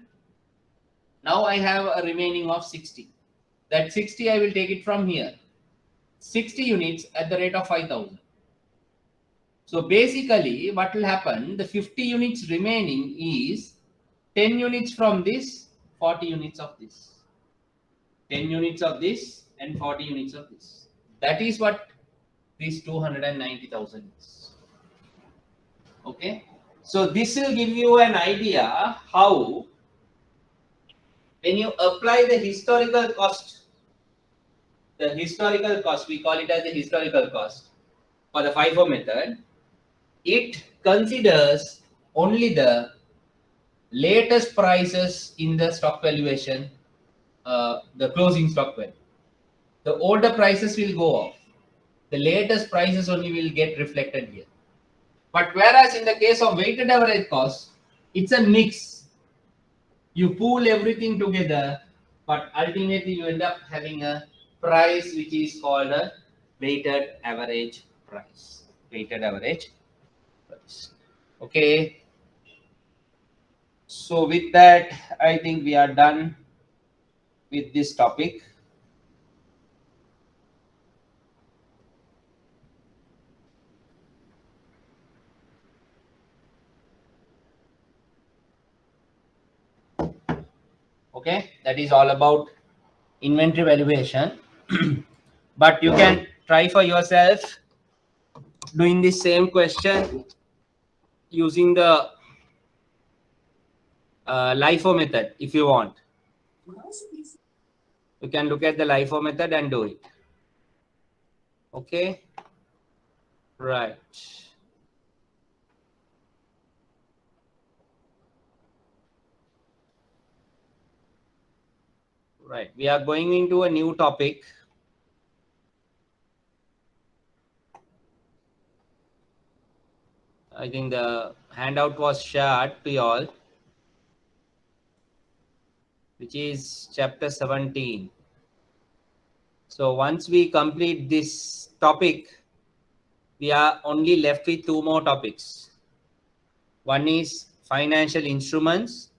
Now I have a remaining of 60. That 60 I will take it from here. 60 units at the rate of 5,000. So basically what will happen, the 50 units remaining is 10 units from this, 40 units of this. 10 units of this and 40 units of this. That is what this 290,000 is. Okay. So this will give you an idea how, when you apply the historical cost, we call it as the historical cost for the FIFO method, it considers only the latest prices in the stock valuation, the closing stock value. The older prices will go off. The latest prices only will get reflected here. But whereas in the case of weighted average cost, it's a mix. You pool everything together, but ultimately you end up having a price which is called a weighted average price. Weighted average price. Okay. So with that, I think we are done with this topic. Okay, that is all about inventory valuation. But you can try for yourself doing the same question using the LIFO method if you want. You can look at the LIFO method and do it. Okay, right. Right, we are going into a new topic. I think the handout was shared to you all, which is chapter 17. So once we complete this topic, we are only left with two more topics. One is financial instruments.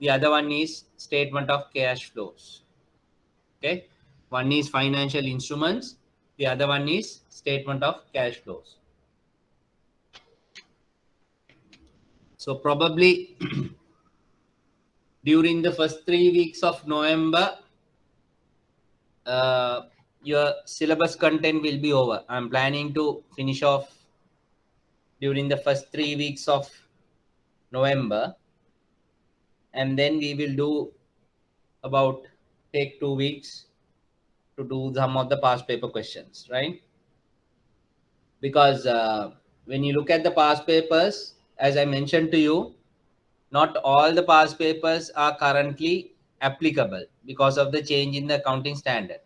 The other one is statement of cash flows. Okay. One is financial instruments. The other one is statement of cash flows. So probably during the first 3 weeks of November, your syllabus content will be over. I'm planning to finish off during the first 3 weeks of November, and then we will do about take 2 weeks to do some of the past paper questions, right? Because when you look at the past papers, as I mentioned to you, not all the past papers are currently applicable because of the change in the accounting standard.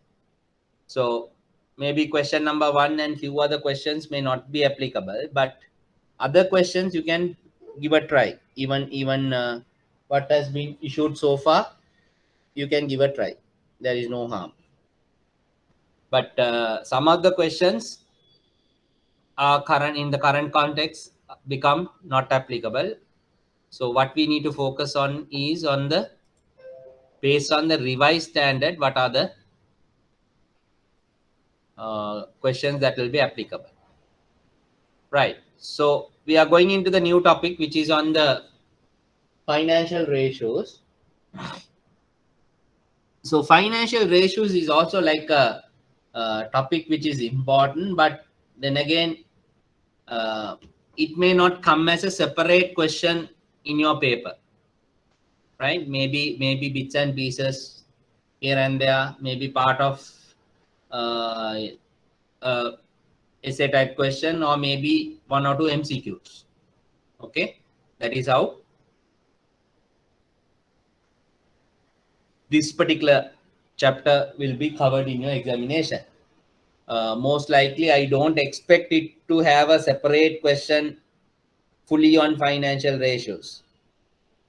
So maybe question number 1 and few other questions may not be applicable, but other questions you can give a try. Even what has been issued so far, you can give a try. There is no harm. But some of the questions are current in the current context become not applicable. So what we need to focus on is on the based on the revised standard, what are the questions that will be applicable, right? So we are going into the new topic, which is on the financial ratios. So financial ratios is also like a topic which is important, but then again, it may not come as a separate question in your paper, right? Maybe bits and pieces here and there, maybe part of essay type question, or maybe 1 or 2 MCQs. Okay, that is how this particular chapter will be covered in your examination. Most likely, I don't expect it to have a separate question fully on financial ratios.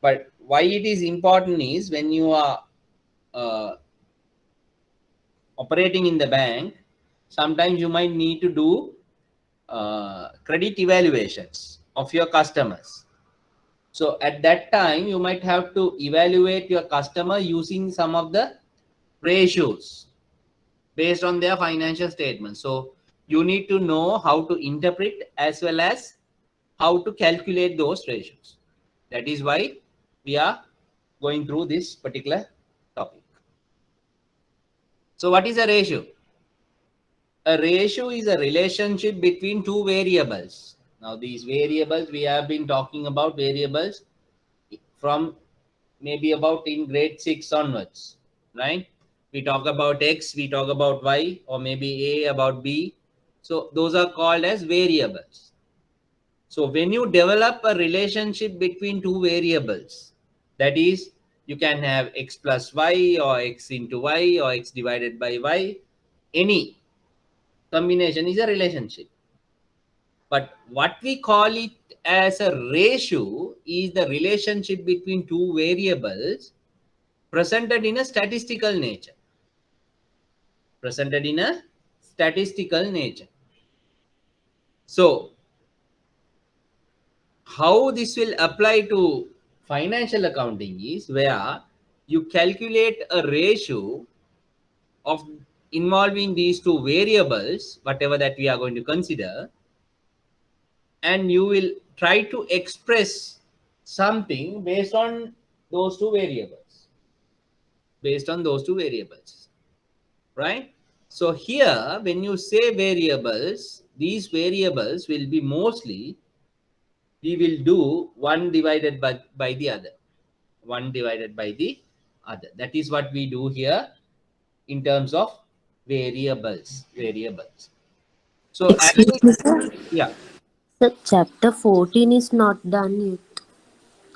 But why it is important is when you are operating in the bank, sometimes you might need to do credit evaluations of your customers. So at that time, you might have to evaluate your customer using some of the ratios based on their financial statements. So you need to know how to interpret as well as how to calculate those ratios. That is why we are going through this particular topic. So what is a ratio? A ratio is a relationship between two variables. Now these variables, we have been talking about variables from maybe about in grade 6 onwards, right? We talk about X, we talk about Y, or maybe A about B. So those are called as variables. So when you develop a relationship between two variables, that is, you can have X plus Y or X into Y or X divided by Y, any combination is a relationship. But what we call it as a ratio is the relationship between two variables presented in a statistical nature. Presented in a statistical nature. So, how this will apply to financial accounting is where you calculate a ratio of involving these two variables, whatever that we are going to consider, and you will try to express something based on those two variables. Based on those two variables, right? So here, when you say variables, these variables will be mostly, we will do 1 divided by the other. 1 divided by the other. That is what we do here in terms of variables. Variables. So, Excuse me, sir. yeah. Sir, chapter 14 is not done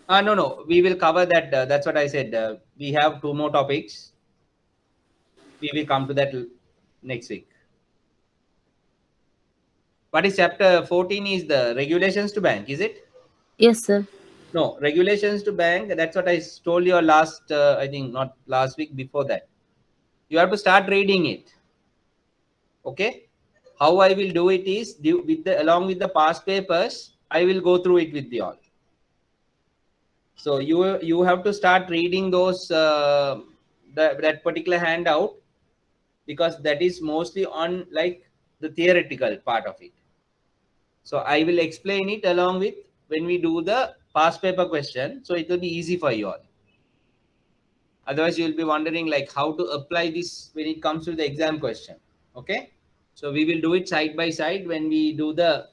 yet. No, we will cover that. That's what I said. We have 2 more topics. We will come to that next week. What is chapter 14 is the regulations to bank, is it? Yes, sir. No, regulations to bank. That's what I told you last, I think not last week, before that. You have to start reading it. Okay. How I will do it is along with the past papers, I will go through it with you all. So you have to start reading those that particular handout, because that is mostly on like the theoretical part of it. So I will explain it along with when we do the past paper question, so it will be easy for you all. Otherwise, you will be wondering like how to apply this when it comes to the exam question. Okay, so we will do it side by side. When we do the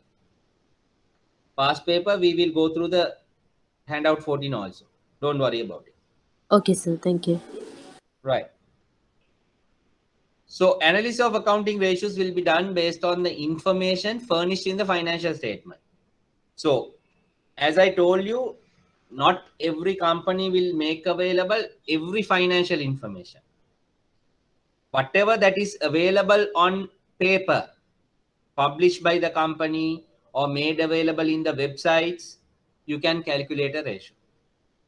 past paper, we will go through the handout 14 also. Don't worry about it. Okay, sir. Thank you. Right. So analysis of accounting ratios will be done based on the information furnished in the financial statement. So as I told you, not every company will make available every financial information. Whatever that is available on paper, published by the company or made available in the websites, you can calculate a ratio.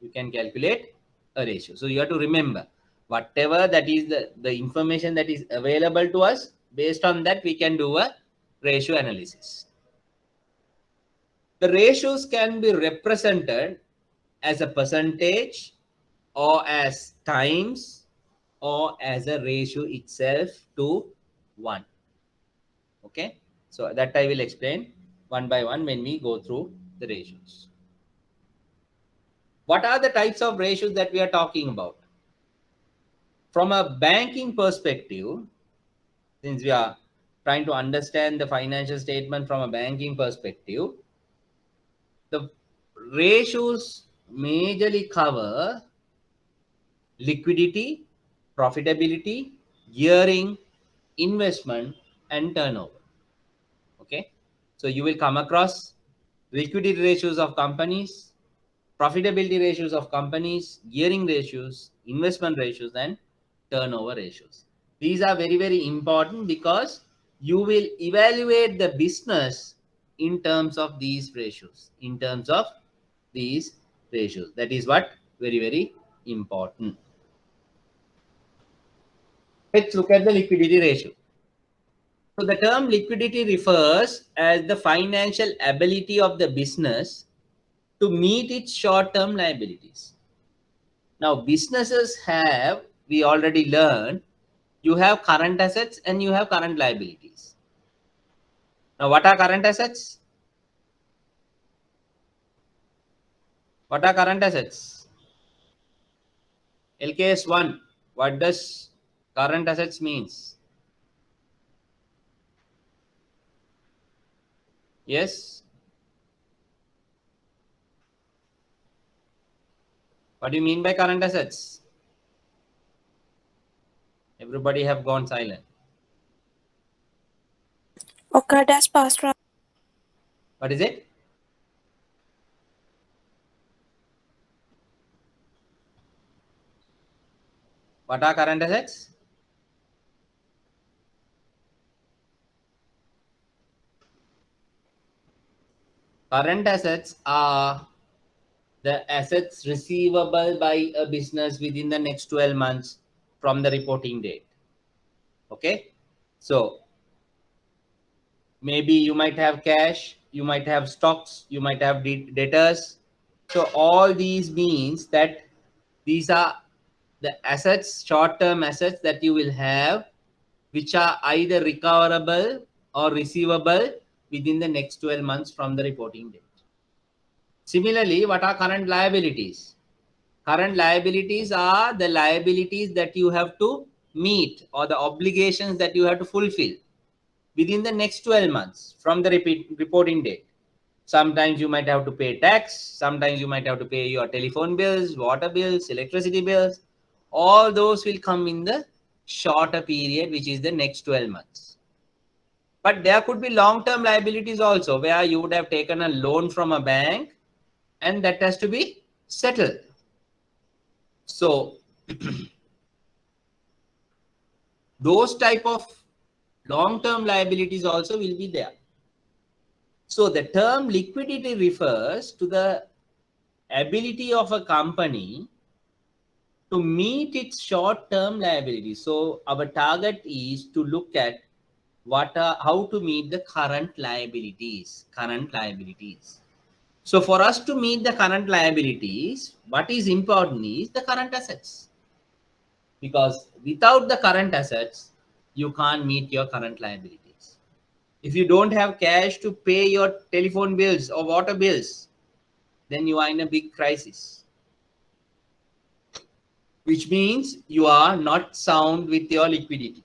You can calculate a ratio. So you have to remember, whatever that is the information that is available to us, based on that we can do a ratio analysis. The ratios can be represented as a percentage or as times or as a ratio itself to 1. Okay, so that I will explain one by one when we go through the ratios. What are the types of ratios that we are talking about? From a banking perspective, since we are trying to understand the financial statement from a banking perspective, the ratios majorly cover liquidity, profitability, gearing, investment, and turnover. Okay, so you will come across liquidity ratios of companies, profitability ratios of companies, gearing ratios, investment ratios, and turnover ratios. These are very, very important because you will evaluate the business in terms of these ratios. In terms of these ratios, that is what very, very important. Let's look at the liquidity ratio. So the term liquidity refers as the financial ability of the business to meet its short-term liabilities. Now businesses have, we already learned, you have current assets and you have current liabilities. Now what are current assets? What are current assets? LKS 1, what does current assets means? Yes? What do you mean by current assets? Everybody have gone silent. Occurred as past transactions. What is it? What are current assets? Current assets are the assets receivable by a business within the next 12 months from the reporting date. Okay, so maybe you might have cash, you might have stocks, you might have debtors. So all these means that these are the assets, short-term assets that you will have, which are either recoverable or receivable within the next 12 months from the reporting date. Similarly, what are current liabilities? Current liabilities are the liabilities that you have to meet or the obligations that you have to fulfill within the next 12 months from the reporting date. Sometimes you might have to pay tax, sometimes you might have to pay your telephone bills, water bills, electricity bills. All those will come in the shorter period, which is the next 12 months. But there could be long-term liabilities also, where you would have taken a loan from a bank and that has to be settled. So those type of long-term liabilities also will be there. So the term liquidity refers to the ability of a company to meet its short-term liabilities. So our target is to look at how to meet the current liabilities. So for us to meet the current liabilities, what is important is the current assets. Because without the current assets, you can't meet your current liabilities. If you don't have cash to pay your telephone bills or water bills, then you are in a big crisis. Which means you are not sound with your liquidity.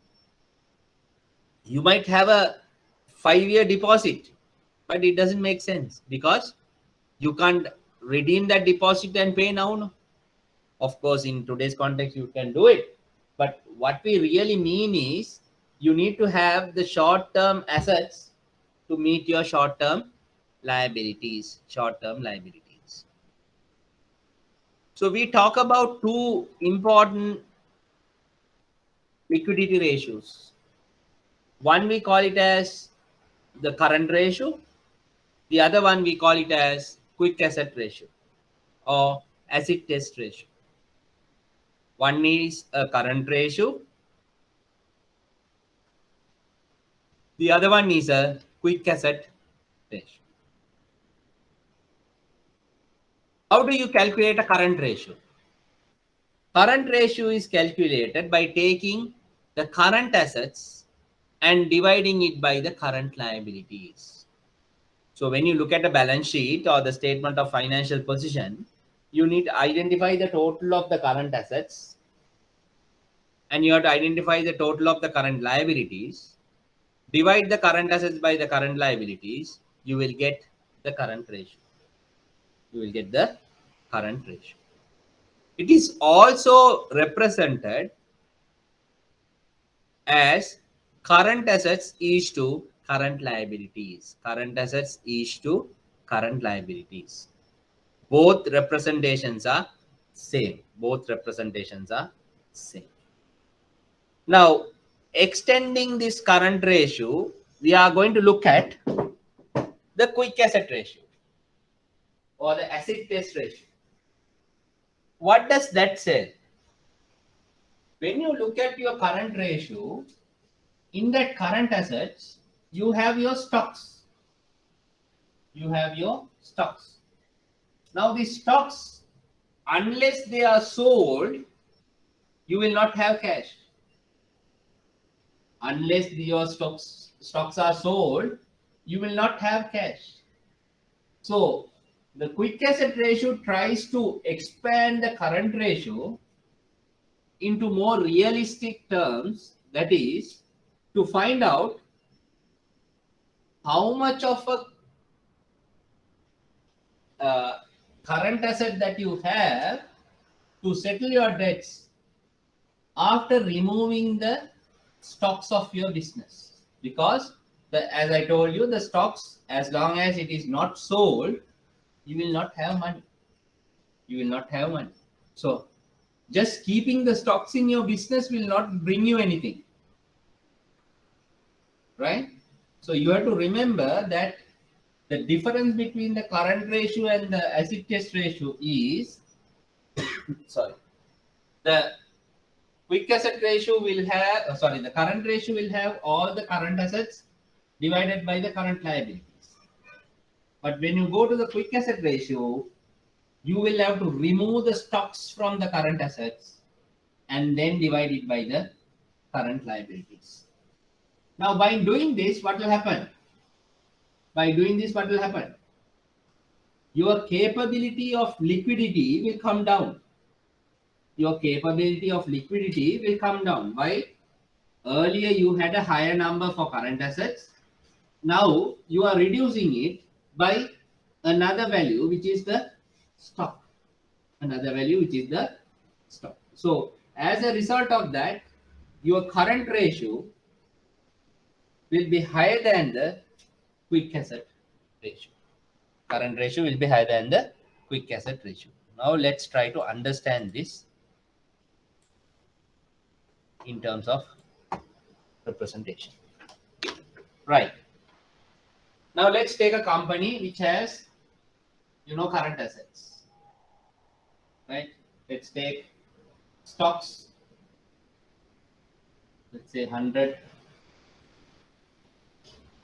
You might have a 5-year deposit, but it doesn't make sense because you can't redeem that deposit and pay now. No? Of course, in today's context, you can do it. But what we really mean is you need to have the short-term assets to meet your short-term liabilities. So we talk about two important liquidity ratios. One we call it as the current ratio. The other one we call it as quick asset ratio or acid test ratio. One is a current ratio. The other one is a quick asset ratio. How do you calculate a current ratio? Current ratio is calculated by taking the current assets and dividing it by the current liabilities. So when you look at a balance sheet or the statement of financial position, you need to identify the total of the current assets and you have to identify the total of the current liabilities. Divide the current assets by the current liabilities, you will get the current ratio. It is also represented as current assets is to current liabilities. Both representations are same. Now, extending this current ratio, we are going to look at the quick asset ratio or the acid test ratio. What does that say? When you look at your current ratio, in that current assets, you have your stocks. Now, these stocks, unless they are sold, you will not have cash. Unless your stocks are sold, you will not have cash. So the quick asset ratio tries to expand the current ratio into more realistic terms, that is to find out how much of a current asset that you have to settle your debts after removing the stocks of your business. Because as I told you, the stocks, as long as it is not sold, you will not have money. So just keeping the stocks in your business will not bring you anything, right? So you have to remember that the difference between the current ratio and the acid test ratio is the quick asset ratio will have the current ratio will have all the current assets divided by the current liabilities. But when you go to the quick asset ratio, you will have to remove the stocks from the current assets and then divide it by the current liabilities. Now, by doing this, what will happen? Your capability of liquidity will come down. Why? Earlier, you had a higher number for current assets. Now, you are reducing it by another value, which is the stock. So, as a result of that, your current ratio will be higher than the quick asset ratio. Now, let's try to understand this in terms of representation. Right. Now, let's take a company which has, current assets. Right. Let's take stocks. Let's say 100,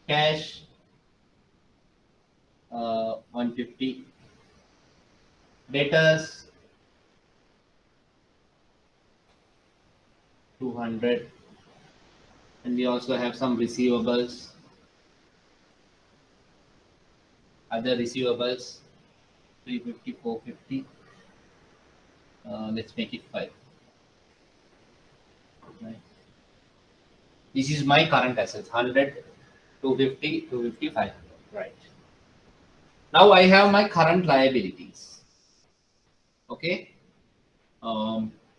cash 150. Debtors 200, and we also have some receivables, other receivables 350, 450. Let's make it 5. Right. This is my current assets: 100, 250, 250, 500. Right. Now I have my current liabilities. Okay.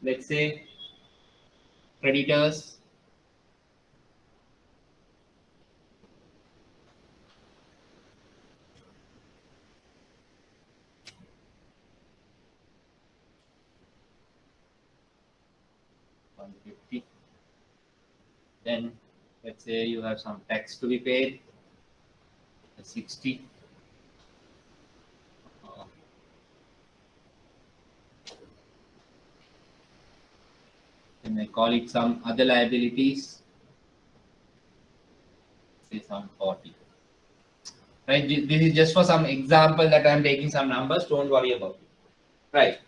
Let's say creditors. $150. Then let's say you have some tax to be paid. 60. Then I call it some other liabilities. Say some 40. Right. This is just for some example that I am taking some numbers. Don't worry about it. Right.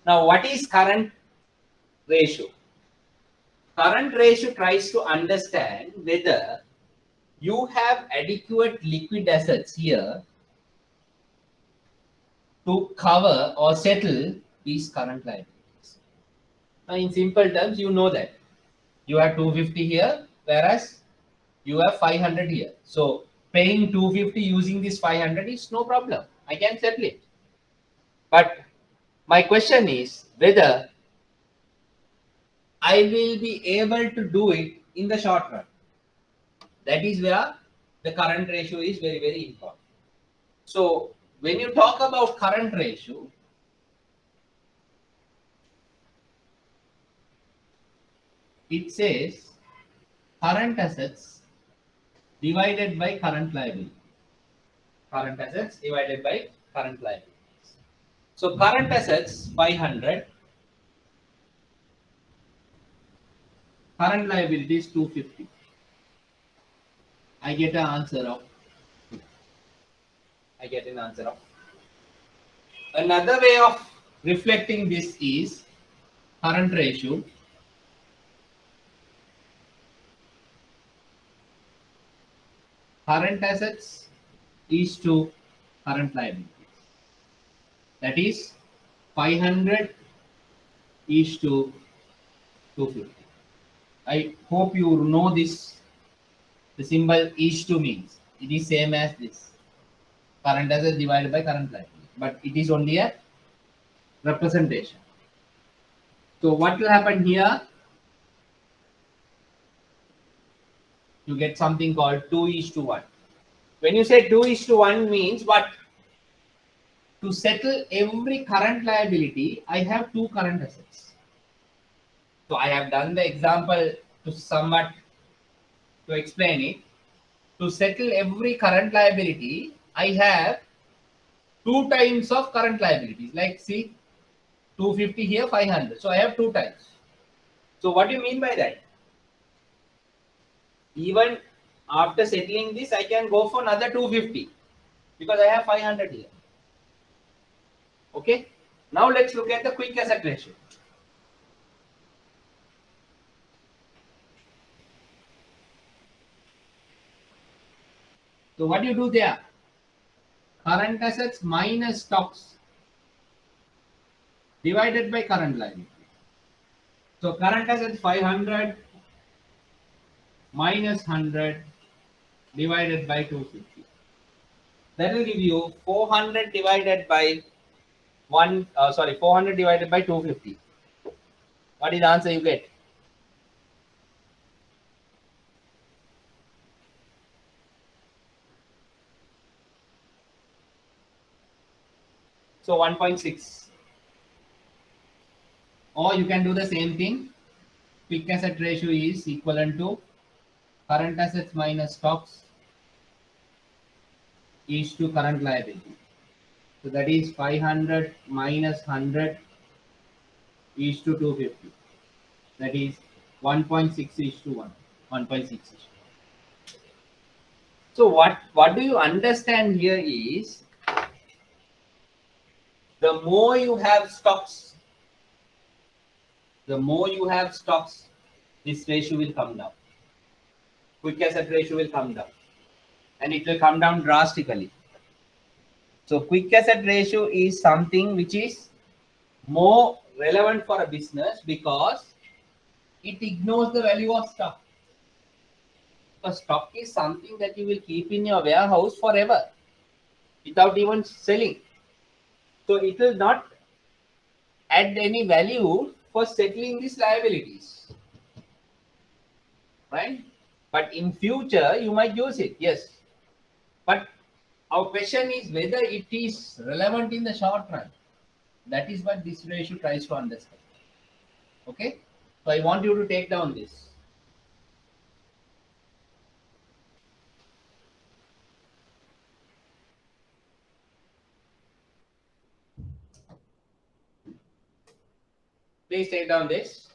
Now, what is current ratio? Current ratio tries to understand whether you have adequate liquid assets here to cover or settle these current liabilities. Now, in simple terms, you know that you have 250 here, whereas you have 500 here. So, paying 250 using this 500 is no problem. I can settle it. But my question is whether I will be able to do it in the short run. That is where the current ratio is very, very important. So, when you talk about current ratio, it says current assets divided by current liability. Current assets divided by current liabilities. So, current assets 500, current liabilities 250. I get an answer of. Another way of reflecting this is current ratio. Current assets is to current liabilities. That is 500 is to 250. I hope you know this. The symbol is to means it is same as this. Current assets divided by current liability, but it is only a representation. So what will happen here? You get something called 2:1. When you say 2:1 means what? To settle every current liability, I have two current assets. So I have done the example to somewhat to explain it. To settle every current liability, I have two times of current liabilities. Like see, 250 here, 500. So I have two times. So what do you mean by that? Even after settling this, I can go for another 250 because I have 500 here. Okay. Now let's look at the quick asset ratio. So what do you do there? Current assets minus stocks divided by current liability. So current assets 500 minus 100 divided by 250. That will give you 400 divided by 400 divided by 250. What is the answer you get? So 1.6. Or you can do the same thing. Quick asset ratio is equivalent to current assets minus stocks is to current liability. So that is 500 minus 100 is to 250. That is 1.6 is to 1. 1.6 is to 1. So what do you understand here is, the more you have stocks, this ratio will come down. Quick asset ratio will come down, and it will come down drastically. So quick asset ratio is something which is more relevant for a business because it ignores the value of stock. Because stock is something that you will keep in your warehouse forever without even selling. So it will not add any value for settling these liabilities, right? But in future you might use it, yes. But our question is whether it is relevant in the short run. That is what this ratio tries to understand. Okay, so I want you to take down this. Please take down this.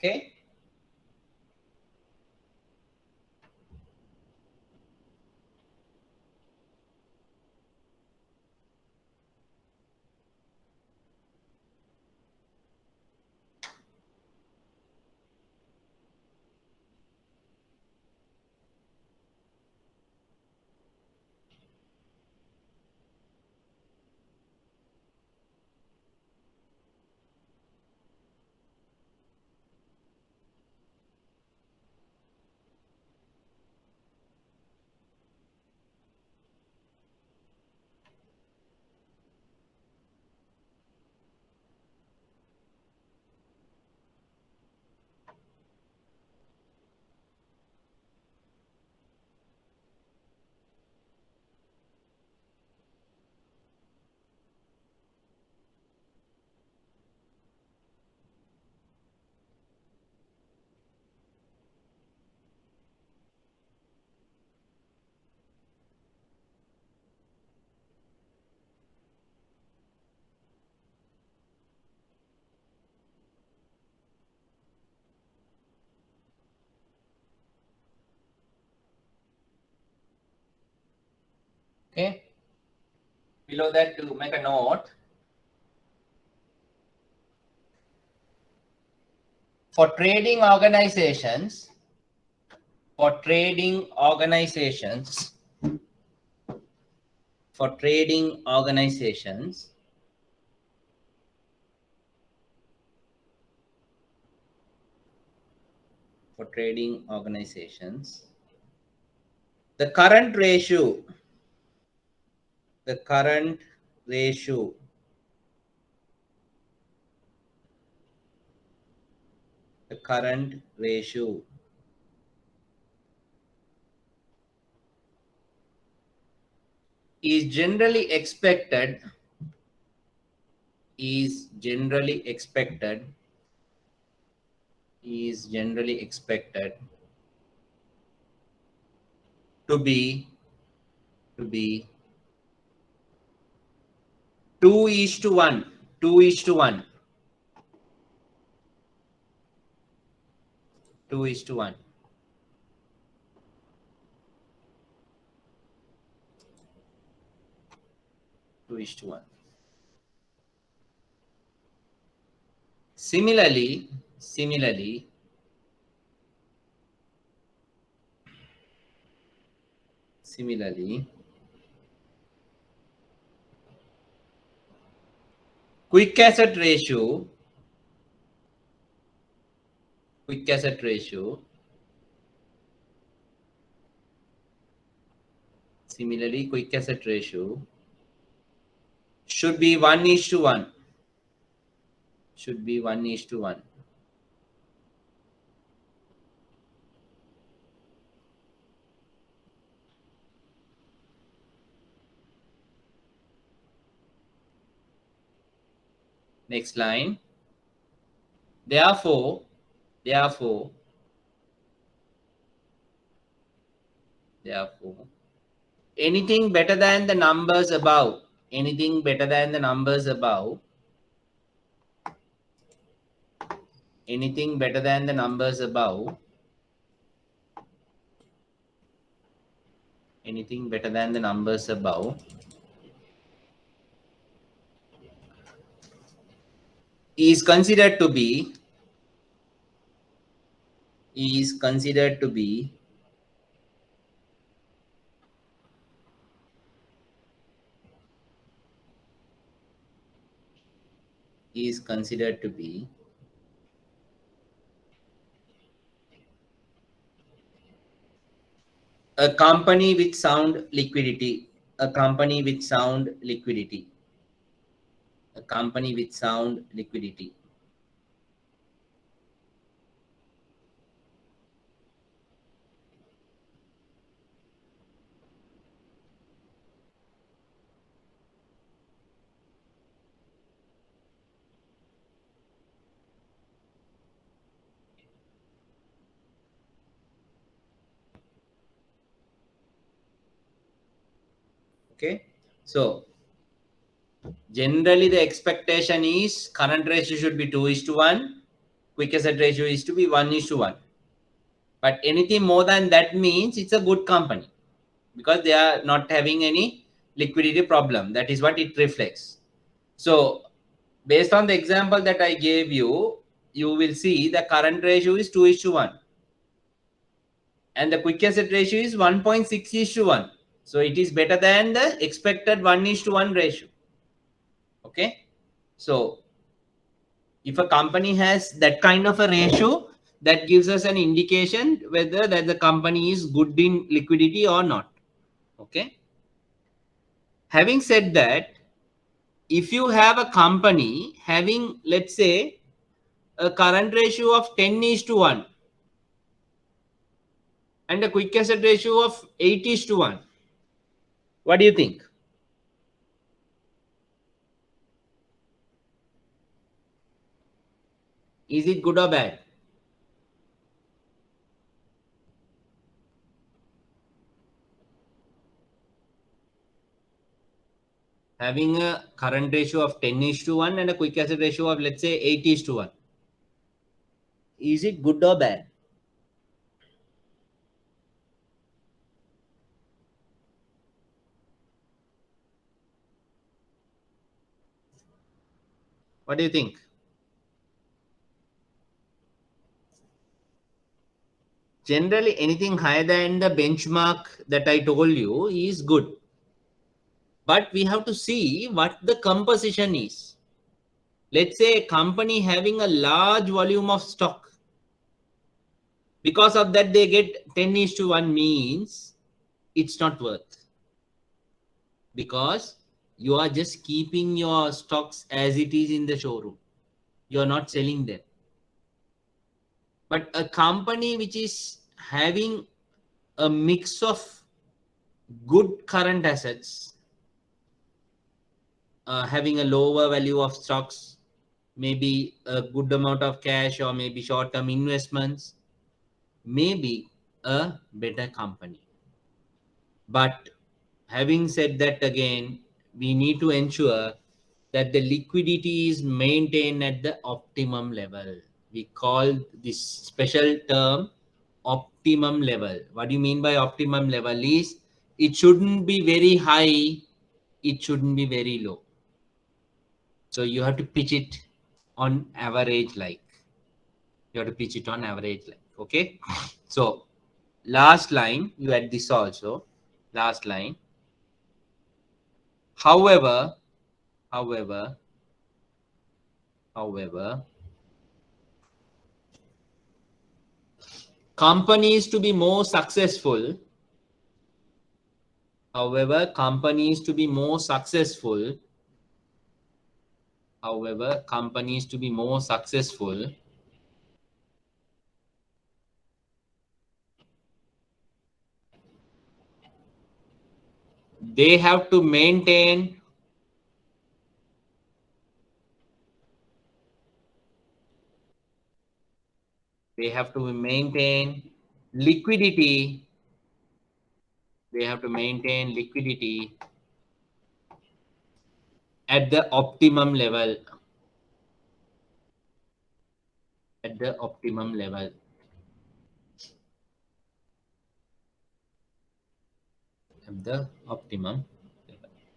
Okay. Okay. Below that, to make a note, for trading organizations, for trading organizations, for trading organizations, for trading organizations, the current ratio, the current ratio the current ratio is generally expected is generally expected is generally expected to be to be 2:1. 2:1. 2:1. 2:1. Similarly, quick asset ratio, similarly, quick asset ratio should be 1:1. Should be 1:1. Next line. Therefore, anything better than the numbers above, anything better than the numbers above, anything better than the numbers above, anything better than the numbers above is considered to be a company with sound liquidity, a company with sound liquidity, a company with sound liquidity. Okay, so generally the expectation is current ratio should be 2:1, quick asset ratio is to be 1:1. But anything more than that means it's a good company because they are not having any liquidity problem. That is what it reflects. So based on the example that I gave you, you will see the current ratio is 2:1 and the quick asset ratio is 1.6:1. So it is better than the expected 1:1 ratio. Okay. So if a company has that kind of a ratio, that gives us an indication whether that the company is good in liquidity or not. Okay. Having said that, if you have a company having, let's say, a current ratio of 10:1 and a quick asset ratio of 8:1, what do you think? Is it good or bad? Having a current ratio of 10:1 and a quick asset ratio of, let's say, 8:1. Is it good or bad? What do you think? Generally, anything higher than the benchmark that I told you is good. But we have to see what the composition is. Let's say a company having a large volume of stock. Because of that, they get 10:1 means it's not worth. Because you are just keeping your stocks as it is in the showroom. You are not selling them. But a company which is having a mix of good current assets, having a lower value of stocks, maybe a good amount of cash or maybe short-term investments, maybe a better company. But Having said that, again, we need to ensure that the liquidity is maintained at the optimum level. We call this special term optimum level. What do you mean by optimum level? Is it shouldn't be very high, it shouldn't be very low. So you have to pitch it on average, like you have to pitch it on average, like, okay. So last line, you add this also, last line. However, companies to be more successful, companies to be more successful, they have to maintain liquidity. At the optimum level. At the optimum level.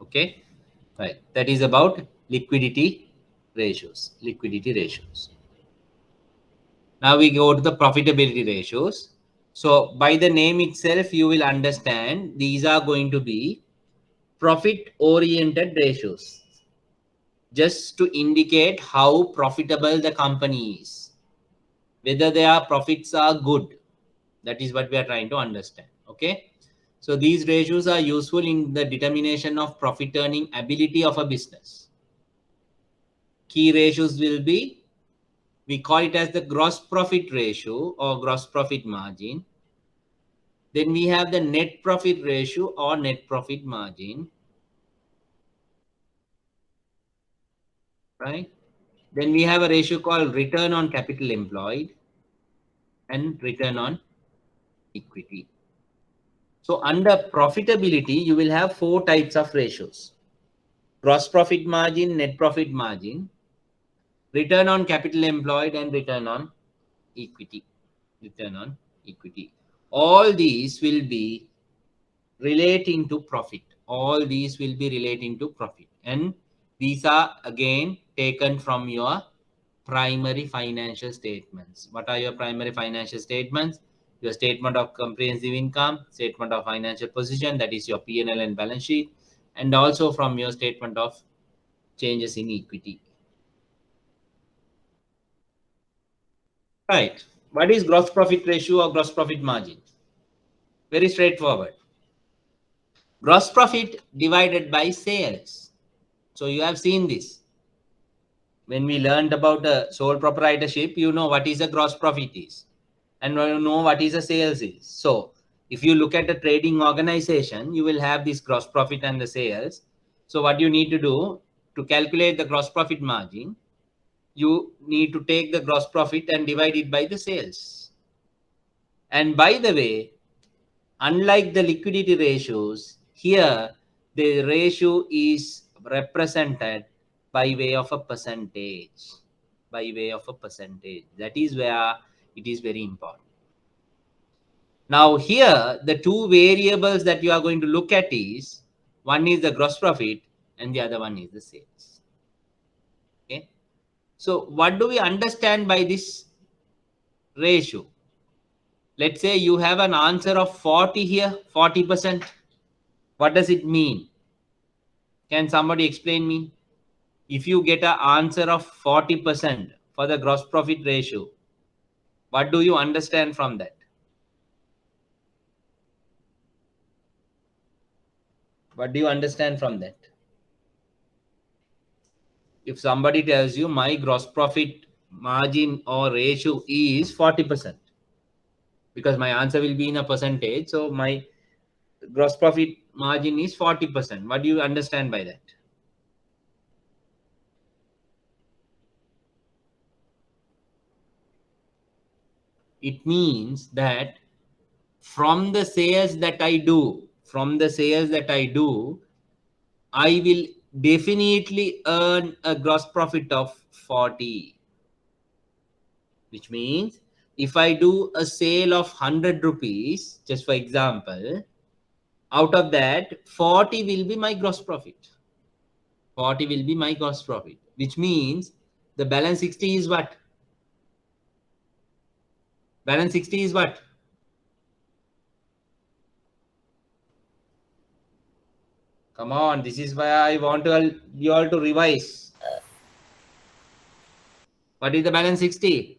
Okay. Right. That is about liquidity ratios. Now we go to the profitability ratios. So by the name itself, you will understand these are going to be profit oriented ratios, just to indicate how profitable the company is, whether their profits are good. That is what we are trying to understand. Okay. So these ratios are useful in the determination of profit earning ability of a business. Key ratios will be, we call it as the gross profit ratio or gross profit margin. Then we have the net profit ratio or net profit margin. Right. Then we have a ratio called return on capital employed and return on equity. So under profitability, you will have 4 types of ratios: gross profit margin, net profit margin, return on capital employed, and return on equity. All these will be relating to profit. And these are again taken from your primary financial statements. What are your primary financial statements? Your statement of comprehensive income, statement of financial position, that is your P&L and balance sheet, and also from your statement of changes in equity. Right. What is gross profit ratio or gross profit margin? Very straightforward. Gross profit divided by sales. So you have seen this. When we learned about the sole proprietorship, you know what is a gross profit is, and you know what is a sales is. So if you look at the trading organization, you will have this gross profit and the sales. So what you need to do to calculate the gross profit margin, you need to take the gross profit and divide it by the sales. And by the way, unlike the liquidity ratios, here the ratio is represented by way of a percentage. That is where it is very important. Now here, the 2 variables that you are going to look at is, one is the gross profit and the other one is the sales. Okay. So what do we understand by this ratio? Let's say you have an answer of 40 here, 40%. What does it mean? Can somebody explain me? If you get an answer of 40% for the gross profit ratio, what do you understand from that? What do you understand from that? If somebody tells you my gross profit margin or ratio is 40%, because my answer will be in a percentage, so my gross profit margin is 40%. What do you understand by that? It means that from the sales that I do, from the sales that I do, I will definitely earn a gross profit of 40. Which means if I do a sale of 100 rupees, just for example, out of that, 40 will be my gross profit. 40 will be my gross profit, which means the balance 60 is what? Balance 60 is what? Come on, this is why I want you all to revise. What is the balance 60?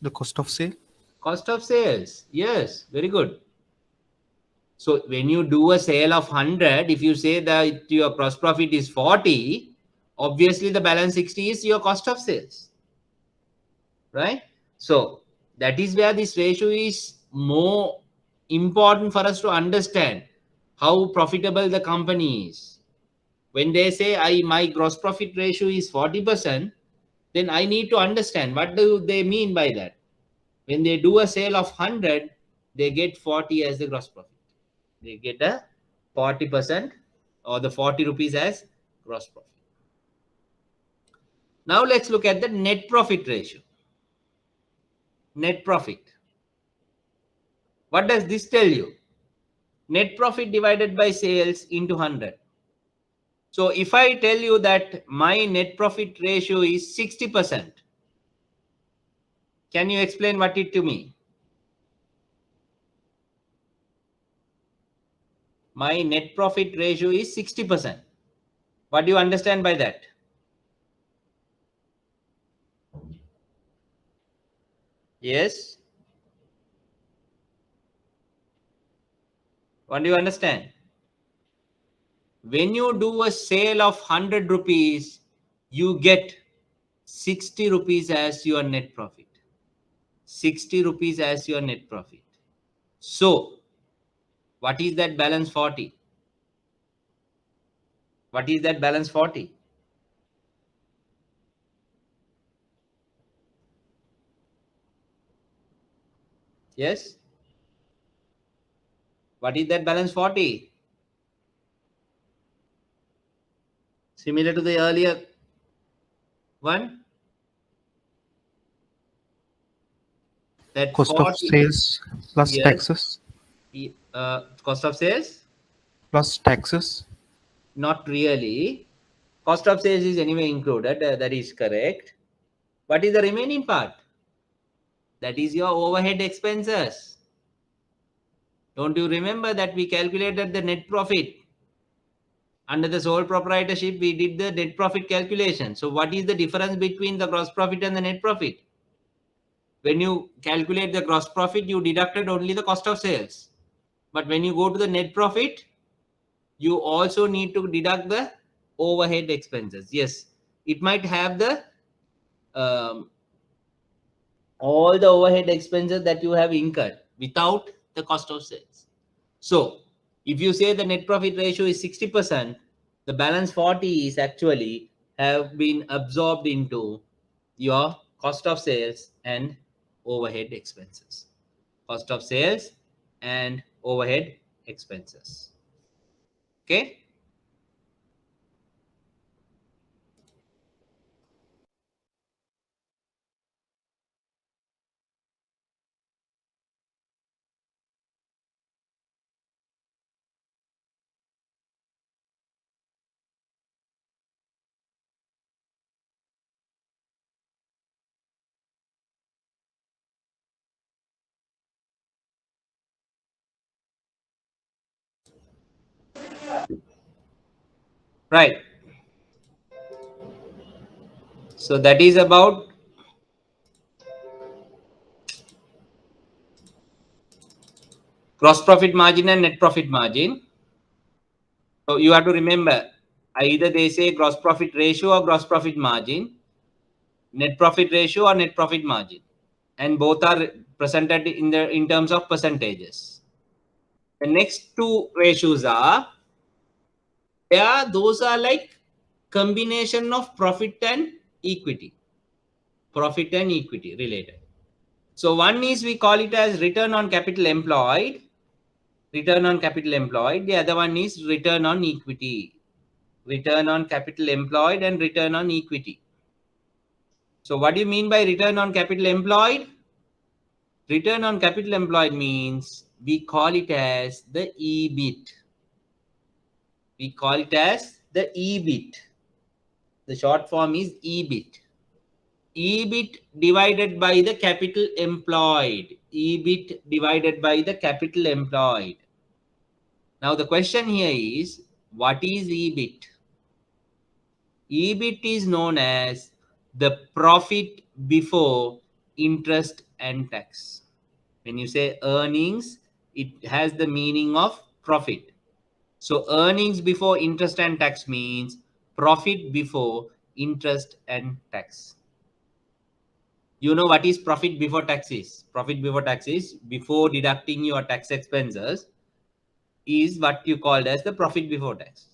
The cost of sale. Cost of sales. Yes, very good. So when you do a sale of 100, if you say that your gross profit is 40, obviously the balance 60 is your cost of sales. Right? So that is where this ratio is more important for us to understand how profitable the company is. When they say my gross profit ratio is 40%, then I need to understand what do they mean by that. When they do a sale of 100, they get 40 as the gross profit. They get a 40% or the 40 rupees as gross profit. Now let's look at the net profit ratio. Net profit. What does this tell you? Net profit divided by sales into 100. So if I tell you that my net profit ratio is 60%, can you explain what it to me? My net profit ratio is 60%. What do you understand by that? Yes? What do you understand? When you do a sale of 100 rupees, you get 60 rupees as your net profit. 60 rupees as your net profit. So, what is that balance 40? What is that balance 40? Yes? What is that balance 40? Similar to the earlier one? That Cost 40, of sales plus yes. taxes. Cost of sales? Plus taxes. Not really. Cost of sales is anyway included. That is correct. What is the remaining part? That is your overhead expenses. Don't you remember that we calculated the net profit? Under the sole proprietorship, we did the net profit calculation. So what is the difference between the gross profit and the net profit? When you calculate the gross profit, you deducted only the cost of sales. But when you go to the net profit, you also need to deduct the overhead expenses. Yes, it might have the all the overhead expenses that you have incurred without the cost of sales. So if you say the net profit ratio is 60%, the balance 40 is actually have been absorbed into your cost of sales and overhead expenses. Cost of sales and overhead expenses. Okay. Right. So that is about gross profit margin and net profit margin. So you have to remember, either they say gross profit ratio or gross profit margin, net profit ratio or net profit margin, and both are presented in terms of percentages. The next two ratios are those are like combination of profit and equity related. So one is we call it as return on capital employed, return on capital employed. The other one is return on equity. Return on capital employed and return on equity. So what do you mean by return on capital employed? Return on capital employed means we call it as the EBIT. We call it as the EBIT. The short form is EBIT. EBIT divided by the capital employed. EBIT divided by the capital employed. Now the question here is, what is EBIT? EBIT is known as the profit before interest and tax. When you say earnings, it has the meaning of profit. So earnings before interest and tax means profit before interest and tax. You know what is profit before tax is? Profit before tax is before deducting your tax expenses is what you called as the profit before tax.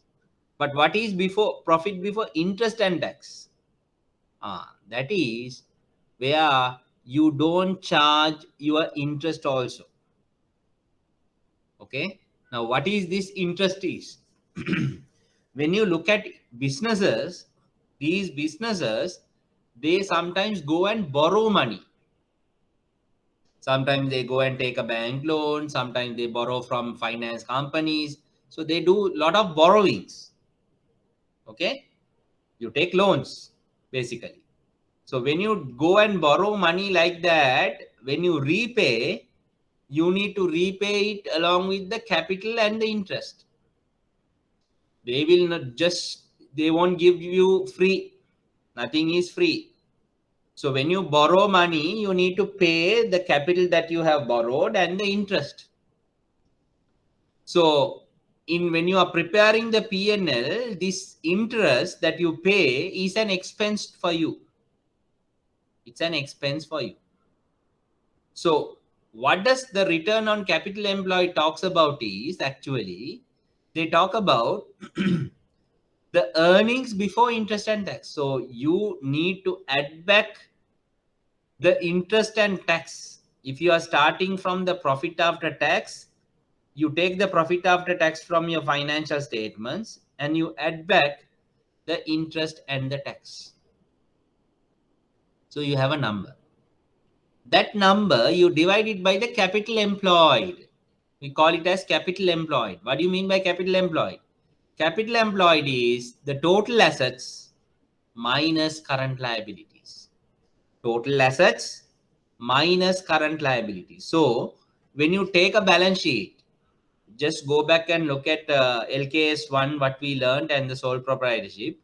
But what is before profit before interest and tax? That is where you don't charge your interest also. Okay. Now, what is this interest is? When you look at businesses, these businesses, they sometimes go and borrow money. Sometimes they go and take a bank loan. Sometimes they borrow from finance companies. So they do a lot of borrowings. Okay. You take loans, basically. So when you go and borrow money like that, when you repay, you need to repay it along with the capital and the interest. They will not they won't give you free. Nothing is free. So when you borrow money, you need to pay the capital that you have borrowed and the interest. So when you are preparing the P&L, this interest that you pay is an expense for you. It's an expense for you. So what does the return on capital employed talks about is actually, they talk about the earnings before interest and tax. So you need to add back the interest and tax. If you are starting from the profit after tax, you take the profit after tax from your financial statements and you add back the interest and the tax. So you have a number. That number, you divide it by the capital employed. We call it as capital employed. What do you mean by capital employed? Capital employed is the total assets minus current liabilities. Total assets minus current liabilities. So when you take a balance sheet, just go back and look at LKS 1, what we learned, and the sole proprietorship.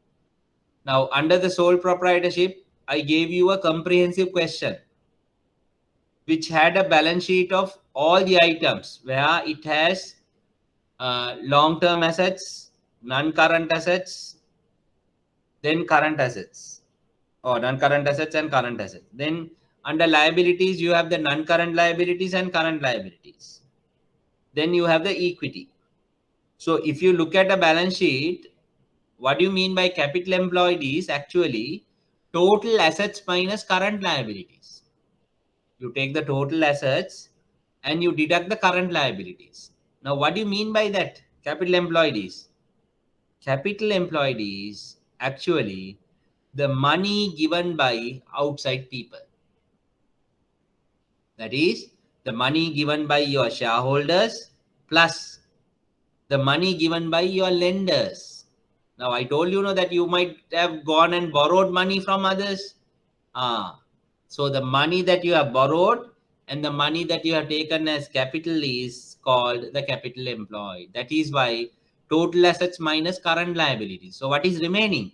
Now, under the sole proprietorship, I gave you a comprehensive question which had a balance sheet of all the items where it has long-term assets, non-current assets, then current assets, or non-current assets and current assets. Then under liabilities, you have the non-current liabilities and current liabilities. Then you have the equity. So if you look at a balance sheet, what do you mean by capital employed is actually total assets minus current liabilities. You take the total assets and you deduct the current liabilities. Now, what do you mean by that? Capital employed is? Capital employed is actually the money given by outside people. That is the money given by your shareholders plus the money given by your lenders. Now, I told you that you might have gone and borrowed money from others. So the money that you have borrowed and the money that you have taken as capital is called the capital employed. That is why total assets minus current liabilities. So what is remaining?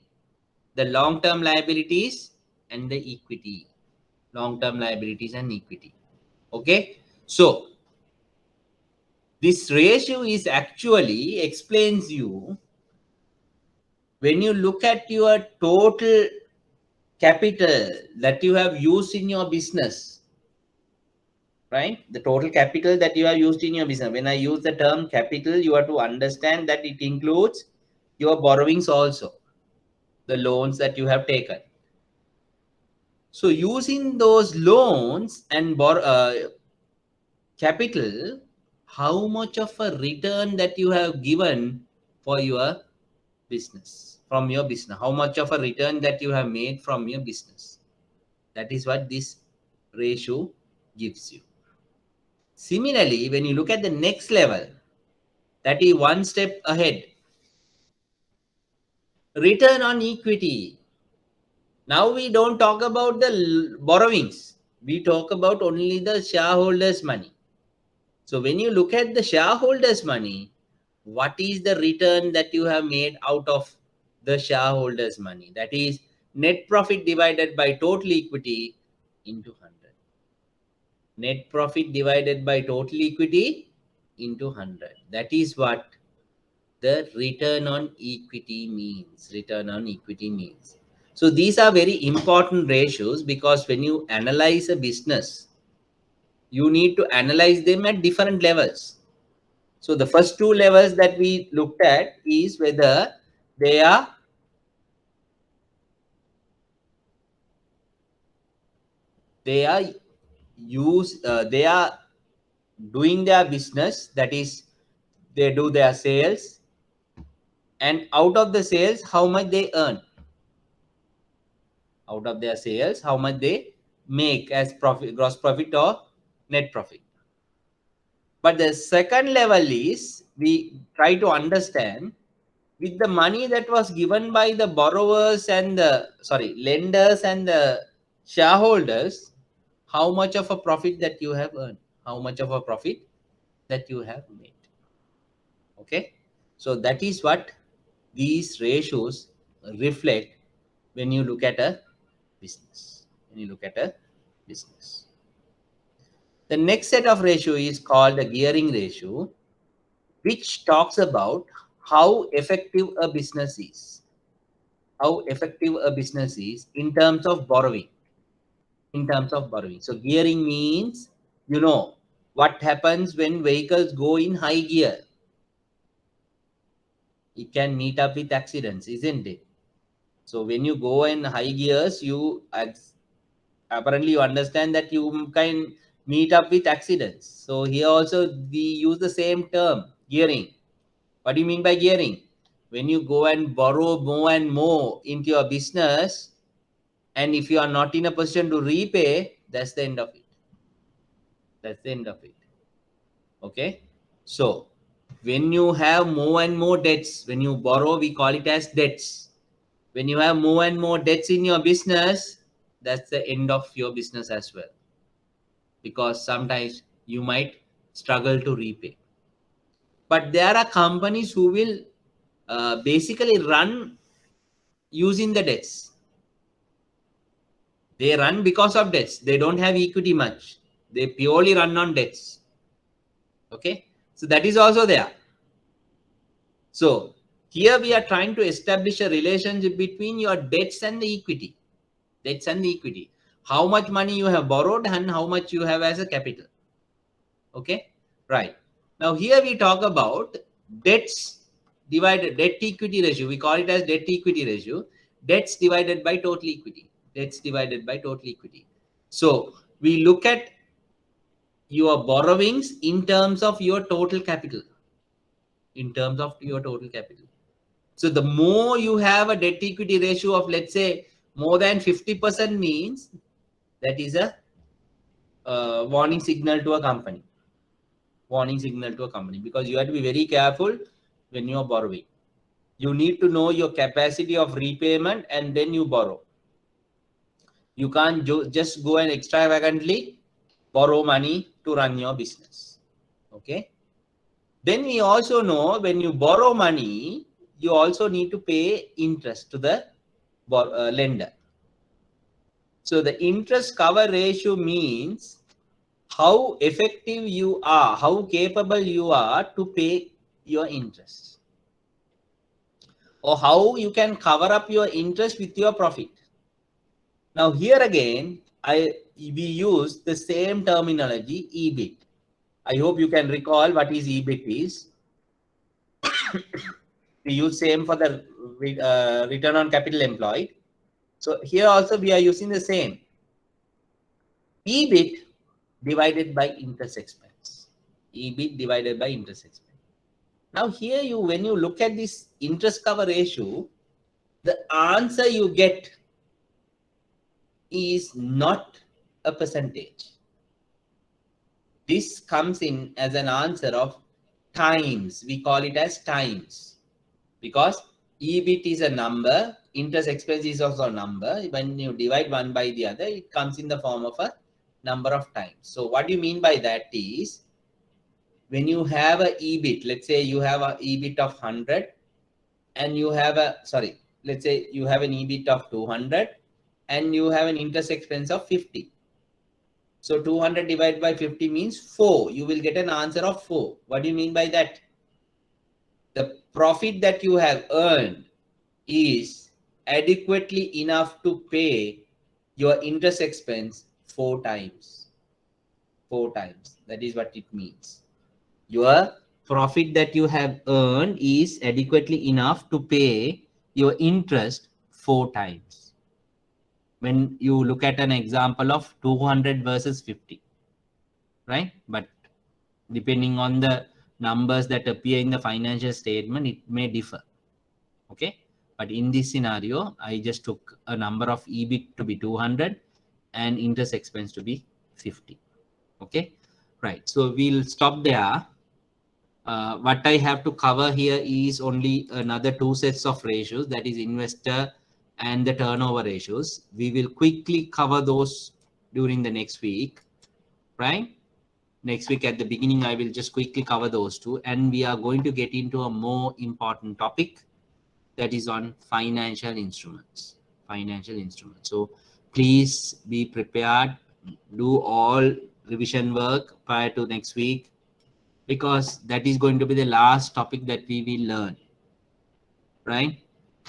The long-term liabilities and the equity. Long-term liabilities and equity. Okay. So this ratio is actually explains you when you look at your total capital that you have used in your business, right? The total capital that you have used in your business. When I use the term capital, you have to understand that it includes your borrowings also, the loans that you have taken. So using those loans and capital, how much of a return that you have given for your business, from your business, how much of a return that you have made from your business. That is what this ratio gives you. Similarly, when you look at the next level, that is one step ahead. Return on equity. Now we don't talk about the borrowings. We talk about only the shareholders' money. So when you look at the shareholders' money, what is the return that you have made out of the shareholders' money? That is net profit divided by total equity into 100. Net profit divided by total equity into 100. That is what the return on equity means. Return on equity means. So these are very important ratios, because when you analyze a business, you need to analyze them at different levels. So the first two levels that we looked at is whether they are they are doing their business, that is they do their sales, and out of the sales how much they earn, out of their sales how much they make as profit, gross profit or net profit. But the second level is we try to understand, with the money that was given by the borrowers and the lenders and the shareholders, how much of a profit that you have earned, how much of a profit that you have made. Okay, so that is what these ratios reflect when you look at a business. When you look at a business, the next set of ratio is called the gearing ratio, which talks about how effective a business is. How effective a business is in terms of borrowing. In terms of borrowing. So gearing means, you know, what happens when vehicles go in high gear. It can meet up with accidents, isn't it? So when you go in high gears, you apparently you understand that you can meet up with accidents. So here also we use the same term, gearing. What do you mean by gearing? When you go and borrow more and more into your business, and if you are not in a position to repay, that's the end of it. That's the end of it. Okay. So when you have more and more debts, when you borrow, we call it as debts. When you have more and more debts in your business, that's the end of your business as well. Because sometimes you might struggle to repay. But there are companies who will basically run using the debts. They run because of debts. They don't have equity much. They purely run on debts. Okay. So that is also there. So here we are trying to establish a relationship between your debts and the equity. Debts and the equity. How much money you have borrowed and how much you have as a capital. Okay. Right. Now here we talk about debts divided, debt equity ratio. We call it as debt equity ratio. Debts divided by total equity. Debts divided by total equity. So we look at your borrowings in terms of your total capital. In terms of your total capital. So the more you have a debt equity ratio of, let's say, more than 50% means that is a warning signal to a company. Warning signal to a company, because you have to be very careful when you are borrowing. You need to know your capacity of repayment and then you borrow. You can't just go and extravagantly borrow money to run your business. Okay. Then we also know when you borrow money, you also need to pay interest to the lender. So the interest cover ratio means how effective you are, how capable you are to pay your interest, or how you can cover up your interest with your profit. Now here again, we use the same terminology, EBIT. I hope you can recall what is EBIT is. We use same for the return on capital employed. So here also we are using the same. EBIT divided by interest expense. EBIT divided by interest expense. Now here when you look at this interest cover ratio, the answer you get is not a percentage. This comes in as an answer of times. We call it as times because EBIT is a number, interest expense is also a number. When you divide one by the other, it comes in the form of a number of times. So what you mean by that is, when you have a EBIT, let's say you have a EBIT of 100 and you have let's say you have an EBIT of 200 and you have an interest expense of 50. So 200 divided by 50 means 4. You will get an answer of 4. What do you mean by that? The profit that you have earned is adequately enough to pay your interest expense 4 times. 4 times. That is what it means. Your profit that you have earned is adequately enough to pay your interest 4 times. When you look at an example of 200 versus 50, right? But depending on the numbers that appear in the financial statement, it may differ. Okay. But in this scenario, I just took a number of EBIT to be 200 and interest expense to be 50. Okay. Right. So we'll stop there. What I have to cover here is only another 2 sets of ratios, that is investor and the turnover ratios. We will quickly cover those during the next week, right? Next week at the beginning, I will just quickly cover those 2, and we are going to get into a more important topic, that is on financial instruments. Financial instruments. So please be prepared, do all revision work prior to next week, because that is going to be the last topic that we will learn, right?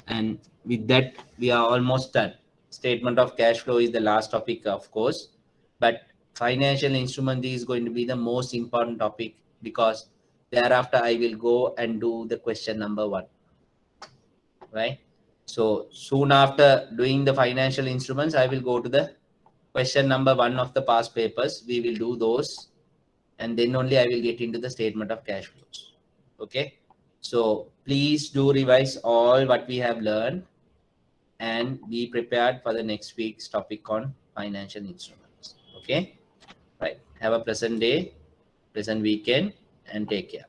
And with that, we are almost done. Statement of cash flow is the last topic, of course, but financial instrument is going to be the most important topic, because thereafter I will go and do the question number 1, right? So soon after doing the financial instruments, I will go to the question number 1 of the past papers. We will do those, and then only I will get into the statement of cash flows. Okay. So please do revise all what we have learned and be prepared for the next week's topic on financial instruments. Okay. Right. Have a pleasant day, pleasant weekend, and take care.